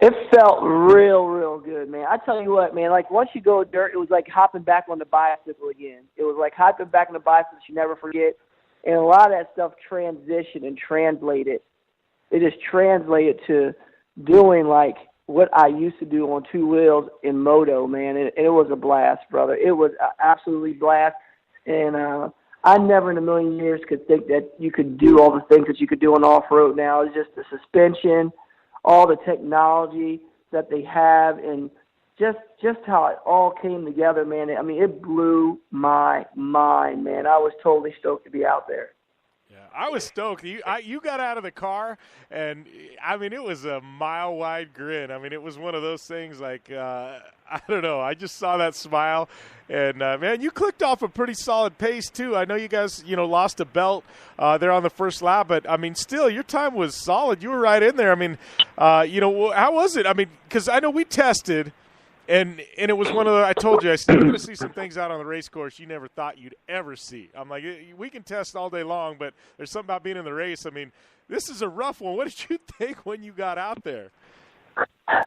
It felt real good, man. I tell you what, man, like once you go dirt, it was like hopping back on the bicycle again. It was like hopping back on the bicycle you never forget. And a lot of that stuff transitioned and translated. It just translated to doing like what I used to do on two wheels in moto, man. And it was a blast, brother. It was absolutely blast. And I never in a million years could think that you could do all the things that you could do on off-road now. It's just the suspension, all the technology that they have, and just how it all came together, man. I mean, it blew my mind, man. I was totally stoked to be out there. Yeah, I was stoked. You got out of the car, and, I mean, it was a mile-wide grin. I mean, it was one of those things like, I don't know. I just saw that smile, and, man, you clicked off a pretty solid pace, too. I know you guys, lost a belt there on the first lap, but, I mean, still, your time was solid. You were right in there. I mean, how was it? I mean, because I know we tested, and it was one of the – I told you, I said, you're going to see some things out on the race course you never thought you'd ever see. I'm like, we can test all day long, but there's something about being in the race. I mean, this is a rough one. What did you think when you got out there?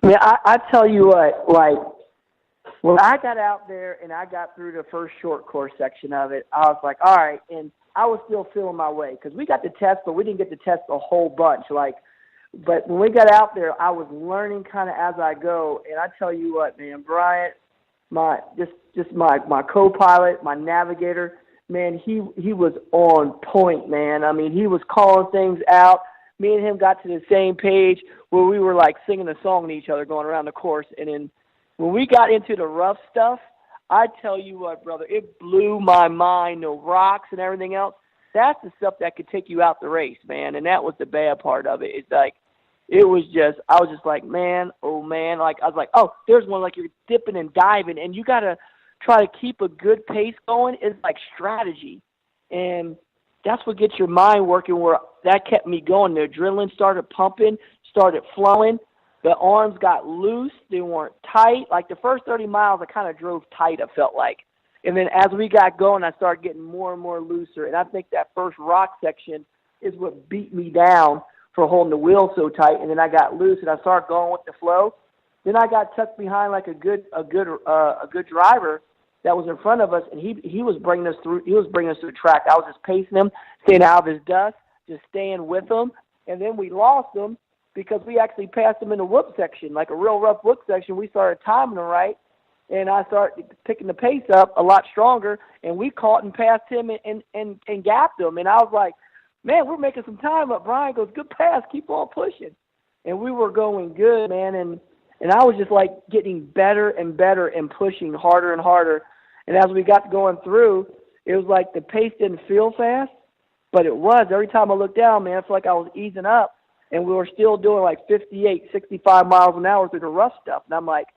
Man, I tell you what, like, when I got out there and I got through the first short course section of it, I was like, all right, and I was still feeling my way because we got to test, but we didn't get to test a whole bunch. But when we got out there, I was learning kind of as I go, and I tell you what, man, Bryant, my co-pilot, my navigator, man, he was on point, man. I mean, he was calling things out. Me and him got to the same page where we were like singing a song to each other going around the course, and then when we got into the rough stuff, I tell you what, brother, it blew my mind. The rocks and everything else. That's the stuff that could take you out the race, man. And that was the bad part of it. It's like, I was just like, man, oh man. Like, I was like, oh, there's one, like you're dipping and diving and you got to try to keep a good pace going. It's like strategy. And that's what gets your mind working, where that kept me going. The adrenaline started pumping, started flowing. The arms got loose. They weren't tight. Like the first 30 miles, I kind of drove tight, I felt like. And then as we got going, I started getting more and more looser. And I think that first rock section is what beat me down for holding the wheel so tight. And then I got loose and I started going with the flow. Then I got tucked behind like a good driver that was in front of us, and he was bringing us through. He was bringing us to the track. I was just pacing him, staying out of his dust, just staying with him. And then we lost him because we actually passed him in the whoop section, like a real rough whoop section. We started timing him right, and I started picking the pace up a lot stronger, and we caught and passed him and gapped him. And I was like, man, we're making some time up. Brian goes, good pass, keep on pushing. And we were going good, man, and I was just like getting better and better and pushing harder and harder. And as we got going through, it was like the pace didn't feel fast, But it was. Every time I looked down, man, it's like I was easing up, and we were still doing like 58, 65 miles an hour through the rough stuff. And I'm like,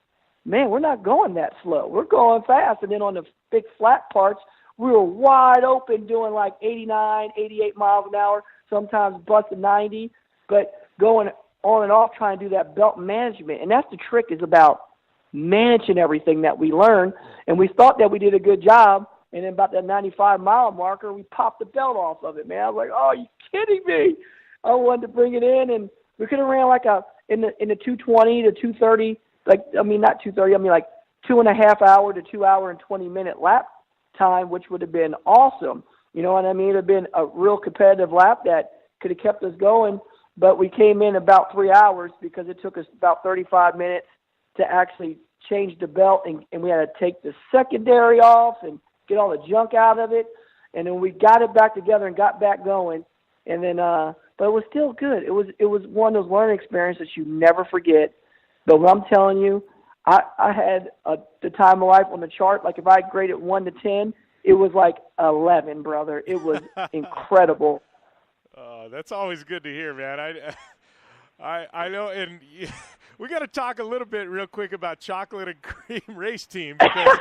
man, we're not going that slow. We're going fast. And then on the big flat parts, we were wide open doing like 89, 88 miles an hour, sometimes busting 90, but going on and off trying to do that belt management. And that's the trick, is about managing everything that we learn. And we thought that we did a good job. And then about that 95-mile marker, we popped the belt off of it, man. I was like, oh, are you kidding me? I wanted to bring it in, and we could have ran like in the 220 to 230, not 230, like 2.5 hour to 2 hour and 20-minute lap time, which would have been awesome. You know what I mean? It would have been a real competitive lap that could have kept us going, but we came in about 3 hours because it took us about 35 minutes to actually change the belt, and we had to take the secondary off and get all the junk out of it, and then we got it back together and got back going, and then but it was still good. It was one of those learning experiences you never forget. But what I'm telling you, I had the time of life on the chart. Like if I graded 1 to 10, it was like 11, brother. It was incredible. That's always good to hear, man. I know, and we got to talk a little bit real quick about Chocolate and Cream Race Team because,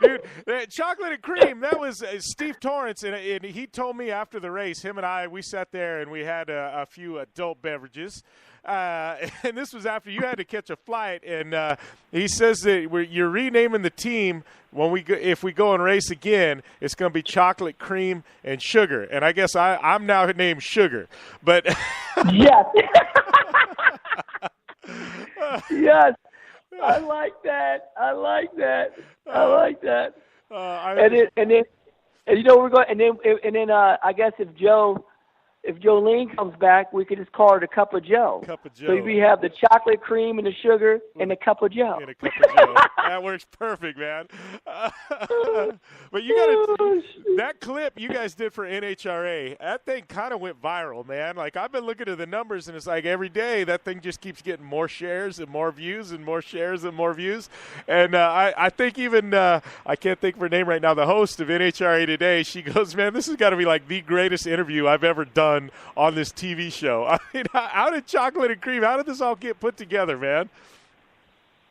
dude, Chocolate and Cream, that was Steve Torrance, and he told me after the race, him and we sat there and we had a few adult beverages, and this was after you had to catch a flight, and he says that you're renaming the team if we go and race again. It's going to be Chocolate, Cream, and Sugar, and I guess I'm now named Sugar, but yes. Yes, I like that. And you know we're going, and then I guess if Jolene comes back, we could just call her the Cup of Joe. So we have the chocolate, cream, and the sugar, and the Cup of Joe. That works perfect, man. But that clip you guys did for NHRA, that thing kind of went viral, man. Like I've been looking at the numbers, and it's like every day that thing just keeps getting more shares and more views and more shares and more views. And I think even I can't think of her name right now. The host of NHRA Today, she goes, "Man, this has got to be like the greatest interview I've ever done on this TV show." I mean, how did Chocolate and Cream? How did this all get put together, man?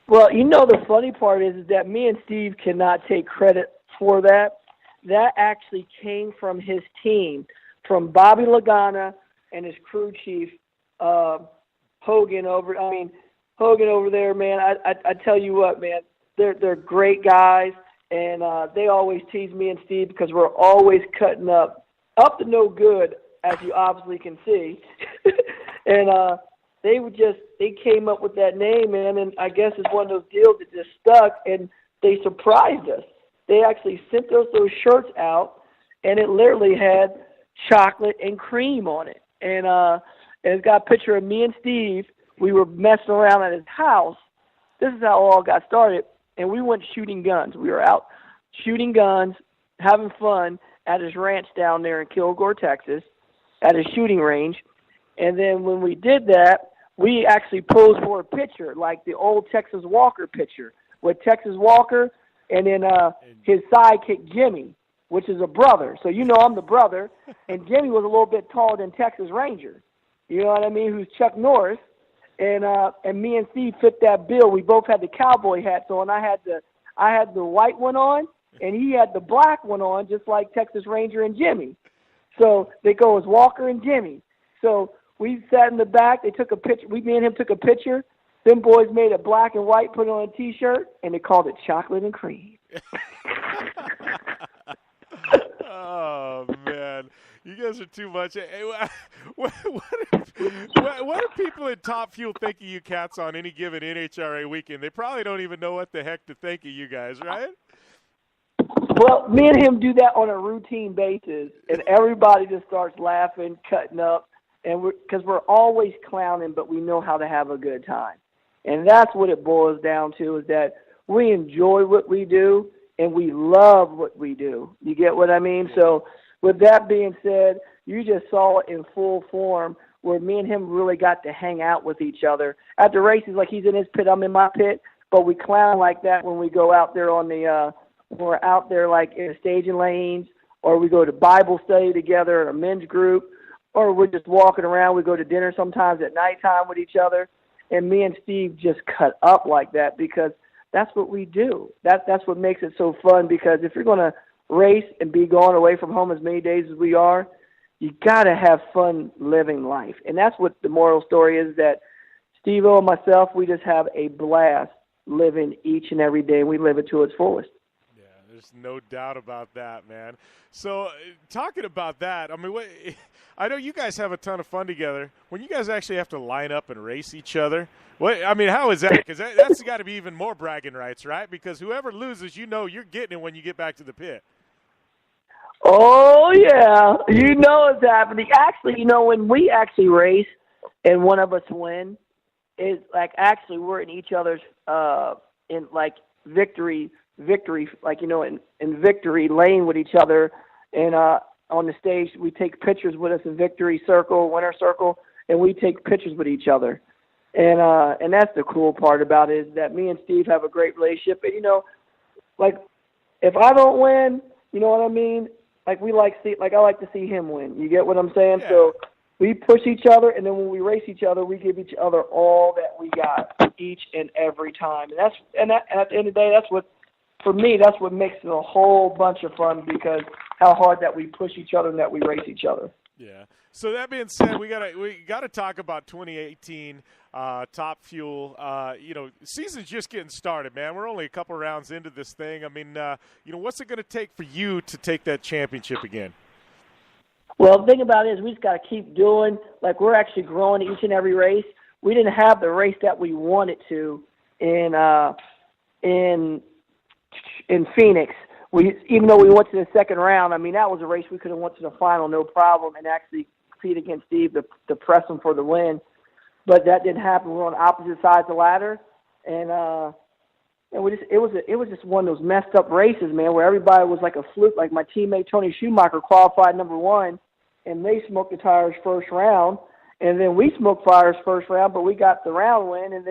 Well, you know, the funny part is that me and Steve cannot take credit for that. That actually came from his team, from Bobby Lagana and his crew chief, Hogan over there, man. I tell you what, man, they're great guys, and they always tease me and Steve because we're always cutting up to no good, as you obviously can see. And they came up with that name, man, and I guess it's one of those deals that just stuck, and they surprised us. They actually sent us those shirts out, and it literally had chocolate and cream on it. And it's got a picture of me and Steve. We were messing around at his house. This is how it all got started, and we went shooting guns. We were out shooting guns, having fun at his ranch down there in Kilgore, Texas, at his shooting range. And then when we did that, we actually posed for a picture, like the old Texas Walker picture, with Texas Walker and then his sidekick Jimmy, which is a brother. So you know I'm the brother, and Jimmy was a little bit taller than Texas Ranger. You know what I mean? Who's Chuck Norris. And me and Steve fit that bill. We both had the cowboy hats on. I had the white one on, and he had the black one on, just like Texas Ranger and Jimmy. So they go as Walker and Jimmy. So we sat in the back. They took a picture. Me and him took a picture. Them boys made it black and white, put it on a T-shirt, and they called it Chocolate and Cream. Oh, man. You guys are too much. Hey, what are people in Top Fuel think of you cats on any given NHRA weekend? They probably don't even know what the heck to think of you guys, right? Well, me and him do that on a routine basis, and everybody just starts laughing, cutting up, and because we're always clowning, but we know how to have a good time. And that's what it boils down to, is that we enjoy what we do, and we love what we do. You get what I mean? So with that being said, you just saw it in full form where me and him really got to hang out with each other. At the races, like he's in his pit, I'm in my pit, but we clown like that when we go out there on the when we're out there like in the staging lanes or we go to Bible study together in a men's group, or we're just walking around. We go to dinner sometimes at nighttime with each other. And me and Steve just cut up like that because that's what we do. That's what makes it so fun, because if you're going to race and be gone away from home as many days as we are, you got to have fun living life. And that's what the moral story is, that Steve-O and myself, we just have a blast living each and every day, and we live it to its fullest. Yeah, there's no doubt about that, man. So talking about that, I mean, I know you guys have a ton of fun together. When you guys actually have to line up and race each other, how is that? Because that's got to be even more bragging rights, right? Because whoever loses, you're getting it when you get back to the pit. Oh, yeah. You know it's happening. Actually, when we actually race and one of us win, it's like actually we're in each other's in like victory, like, in victory lane with each other. And on the stage, we take pictures with us in victory circle, winner circle, and we take pictures with each other. And that's the cool part about it, is that me and Steve have a great relationship. And, like, if I don't win, you know what I mean? Like, I like to see him win. You get what I'm saying? Yeah. So we push each other, and then when we race each other, we give each other all that we got each and every time. And at the end of the day, that's what makes it a whole bunch of fun, because how hard that we push each other and that we race each other. Yeah. So that being said, we gotta talk about 2018 Top Fuel. Season's just getting started, man. We're only a couple rounds into this thing. I mean, what's it going to take for you to take that championship again? Well, the thing about it is we just got to keep doing. Like, we're actually growing each and every race. We didn't have the race that we wanted to in Phoenix. Even though we went to the second round, I mean, that was a race we could have went to the final no problem and actually compete against Steve to press him for the win. But that didn't happen. We were on opposite sides of the ladder, and it was just one of those messed up races, man, where everybody was like a fluke. Like, my teammate Tony Schumacher qualified number 1, and they smoked the tires first round, and then we smoked tires first round, but we got the round win, and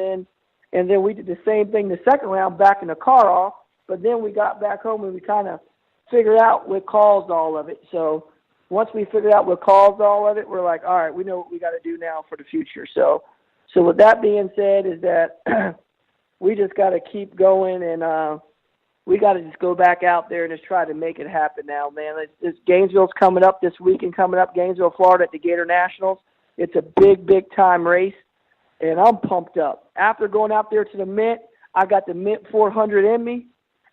then we did the same thing the second round, backing the car off. But then we got back home and we kind of figured out what caused all of it. So once we figured out what caused all of it, we're like, all right, we know what we got to do now for the future. So with that being said, is that we just got to keep going, and we got to just go back out there and just try to make it happen now, man. Gainesville's coming up this weekend, Gainesville, Florida, at the Gator Nationals. It's a big, big time race, and I'm pumped up. After going out there to the Mint, I got the Mint 400 in me.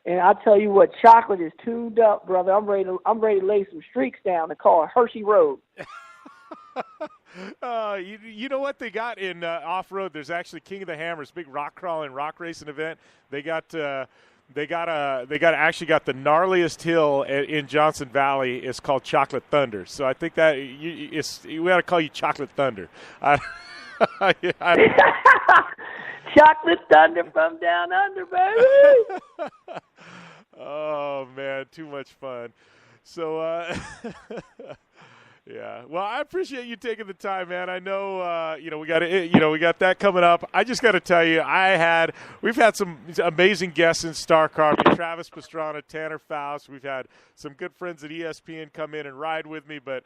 And I tell you what, chocolate is tuned up, brother. I'm ready to lay some streaks down and call it Hershey Road. You know what they got in off-road? There's actually King of the Hammers, big rock crawling, rock racing event. They actually got the gnarliest hill in Johnson Valley. It's called Chocolate Thunder. So I think that we got to call you Chocolate Thunder. Chocolate Thunder from down under, baby. Oh, man, too much fun. So, yeah. Well, I appreciate you taking the time, man. I know, we got that coming up. I just got to tell you, we've had some amazing guests in Star Car. Travis Pastrana, Tanner Faust. We've had some good friends at ESPN come in and ride with me, but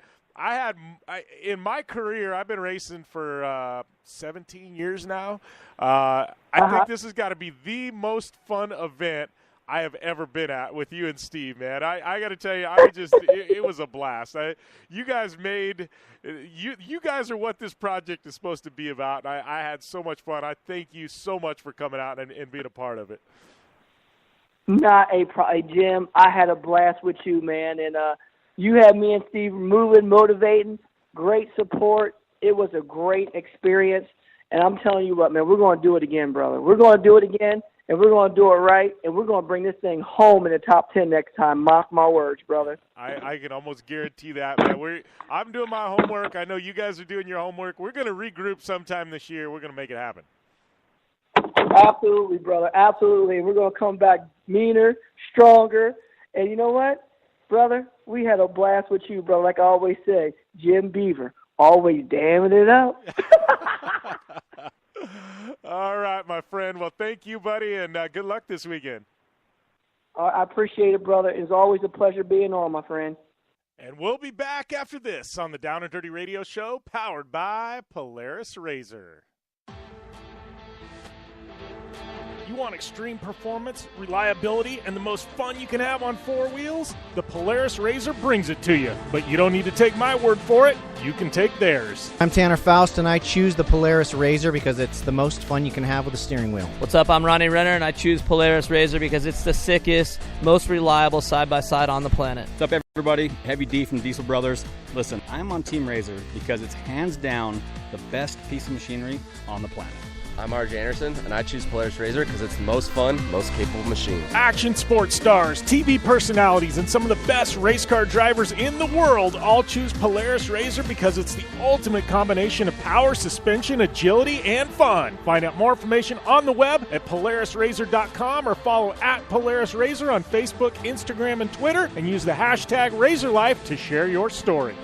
in my career, I've been racing for 17 years now. I think this has got to be the most fun event I have ever been at with you and Steve, man. I got to tell you, it was a blast. You guys are what this project is supposed to be about. I had so much fun. I thank you so much for coming out and being a part of it. Not a problem, Jim. I had a blast with you, man, and you had me and Steve moving, motivating, great support. It was a great experience. And I'm telling you what, man, we're going to do it again, brother. We're going to do it again, and we're going to do it right, and we're going to bring this thing home in the top 10 next time. Mark my words, brother. I can almost guarantee that, man. I'm doing my homework. I know you guys are doing your homework. We're going to regroup sometime this year. We're going to make it happen. Absolutely, brother. Absolutely. We're going to come back meaner, stronger. And you know what, brother? We had a blast with you, brother. Like I always say, Jim Beaver, always damming it up. All right, my friend. Well, thank you, buddy, and good luck this weekend. I appreciate it, brother. It's always a pleasure being on, my friend. And we'll be back after this on the Down and Dirty Radio Show, powered by Polaris Razor. You want extreme performance, reliability, and the most fun you can have on four wheels? The Polaris Razor brings it to you. But you don't need to take my word for it. You can take theirs. I'm Tanner Faust, and I choose the Polaris Razor because it's the most fun you can have with a steering wheel. What's up? I'm Ronnie Renner, and I choose Polaris Razor because it's the sickest, most reliable side-by-side on the planet. What's up, everybody? Heavy D from Diesel Brothers. Listen, I'm on Team Razor because it's hands down the best piece of machinery on the planet. I'm RJ Anderson, and I choose Polaris Razor because it's the most fun, most capable machine. Action sports stars, TV personalities, and some of the best race car drivers in the world all choose Polaris Razor because it's the ultimate combination of power, suspension, agility, and fun. Find out more information on the web at PolarisRazor.com or follow at Polaris Razor on Facebook, Instagram, and Twitter, and use the hashtag RazorLife to share your story.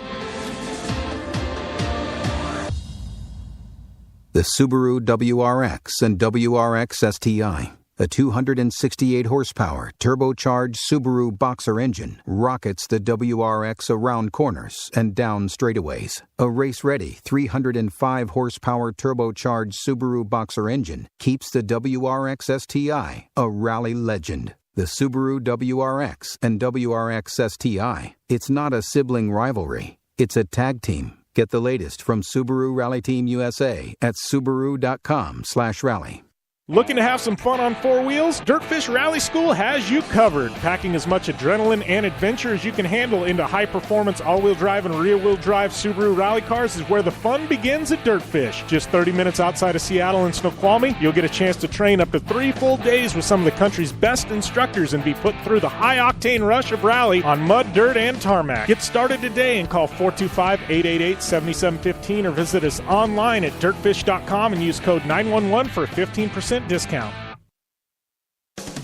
The Subaru WRX and WRX STI, a 268 horsepower turbocharged Subaru Boxer engine, rockets the WRX around corners and down straightaways. A race-ready 305 horsepower turbocharged Subaru Boxer engine keeps the WRX STI a rally legend. The Subaru WRX and WRX STI, it's not a sibling rivalry, it's a tag team. Get the latest from Subaru Rally Team USA at Subaru.com/rally. Looking to have some fun on four wheels? Dirtfish Rally School has you covered. Packing as much adrenaline and adventure as you can handle into high-performance all-wheel drive and rear-wheel drive Subaru rally cars is where the fun begins at Dirtfish. Just 30 minutes outside of Seattle in Snoqualmie, you'll get a chance to train up to 3 full days with some of the country's best instructors and be put through the high-octane rush of rally on mud, dirt, and tarmac. Get started today and call 425-888-7715 or visit us online at dirtfish.com and use code 911 for a 15% discount.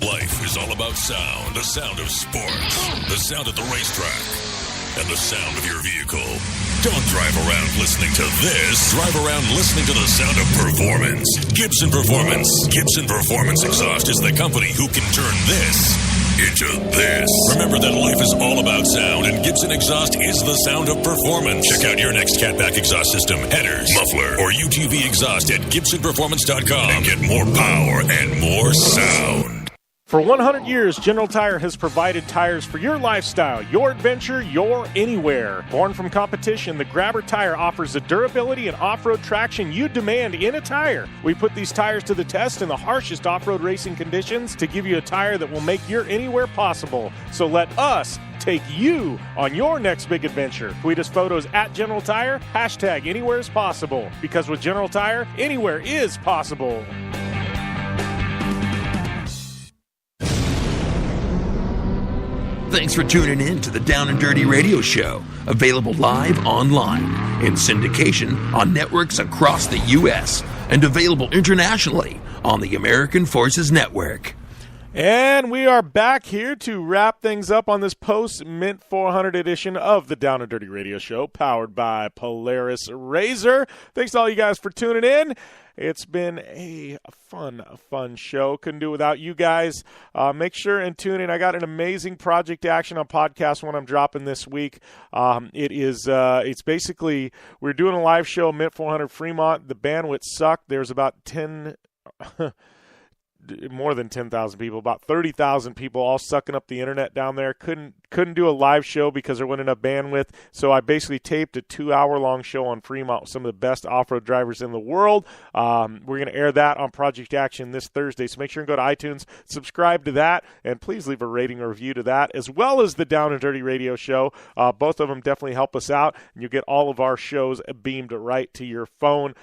Life is all about sound, the sound of sports, the sound at the racetrack, and the sound of your vehicle. Don't drive around listening to this. Drive around listening to the sound of performance. Gibson Performance. Gibson Performance Exhaust is the company who can turn this into this. Remember that life is all about sound, and Gibson Exhaust is the sound of performance. Check out your next catback exhaust system, headers, muffler, or UTV exhaust at GibsonPerformance.com and get more power and more sound. For 100 years, General Tire has provided tires for your lifestyle, your adventure, your anywhere. Born from competition, the Grabber tire offers the durability and off-road traction you demand in a tire. We put these tires to the test in the harshest off-road racing conditions to give you a tire that will make your anywhere possible. So let us take you on your next big adventure. Tweet us photos at General Tire, hashtag anywhere is possible. Because with General Tire, anywhere is possible. Thanks for tuning in to the Down and Dirty Radio Show, available live online, in syndication on networks across the U.S., and available internationally on the American Forces Network. And we are back here to wrap things up on this post-Mint 400 edition of the Down and Dirty Radio Show, powered by Polaris Razor. Thanks to all you guys for tuning in. It's been a fun show. Couldn't do it without you guys. Make sure and tune in. I got an amazing Project Action on podcast one I'm dropping this week. It's basically, we're doing a live show, Mint 400 Fremont. The bandwidth sucked. There's about more than 10,000 people, about 30,000 people all sucking up the internet down there. Couldn't do a live show because there wasn't enough bandwidth. So I basically taped a 2-hour-long show on Fremont with some of the best off-road drivers in the world. We're going to air that on Project Action this Thursday. So make sure and go to iTunes, subscribe to that, and please leave a rating or review to that, as well as the Down and Dirty Radio Show. Both of them definitely help us out, and you'll get all of our shows beamed right to your phone.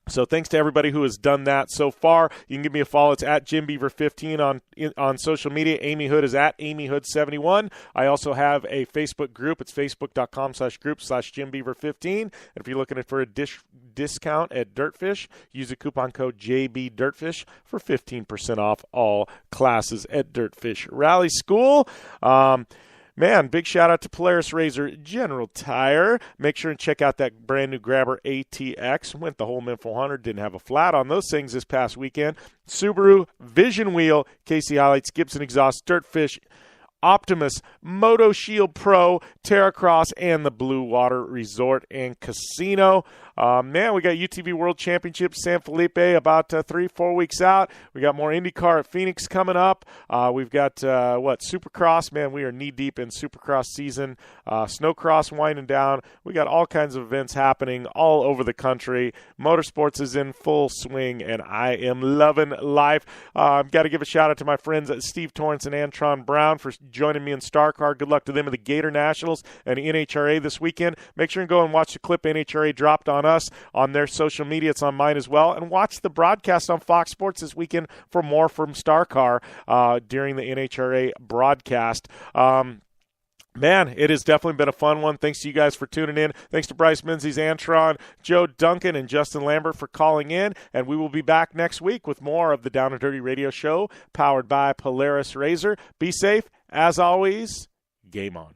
So thanks to everybody who has done that so far. You can give me a follow. It's at JimBeaver15 on social media. Amy Hood is at AmyHood71. I also have a Facebook group. It's facebook.com/group/JimBeaver15. And if you're looking for a discount at Dirtfish, use the coupon code JBDirtfish for 15% off all classes at Dirtfish Rally School. Man, big shout out to Polaris Razor General Tire. Make sure and check out that brand new Grabber ATX. Went the whole Mint 400. Didn't have a flat on those things this past weekend. Subaru, Vision Wheel, Casey Highlights, Gibson Exhaust, Dirtfish. Optimus, Moto Shield Pro, Terracross, and the Blue Water Resort and Casino. Man, we got UTV World Championship San Felipe about 3-4 weeks out. We got more IndyCar at Phoenix coming up. We've got, Supercross. Man, we are knee-deep in Supercross season. Snowcross winding down. We got all kinds of events happening all over the country. Motorsports is in full swing, and I am loving life. Got to give a shout-out to my friends Steve Torrance and Antron Brown for joining me in Star Car. Good luck to them at the Gator Nationals and NHRA this weekend. Make sure and go and watch the clip NHRA dropped on us on their social media. It's on mine as well. And watch the broadcast on Fox Sports this weekend for more from Star Car during the NHRA broadcast. Man, it has definitely been a fun one. Thanks to you guys for tuning in. Thanks to Bryce, Menzies, Antron, Joe Duncan, and Justin Lambert for calling in. And we will be back next week with more of the Down and Dirty Radio Show powered by Polaris Razor. Be safe. As always, game on.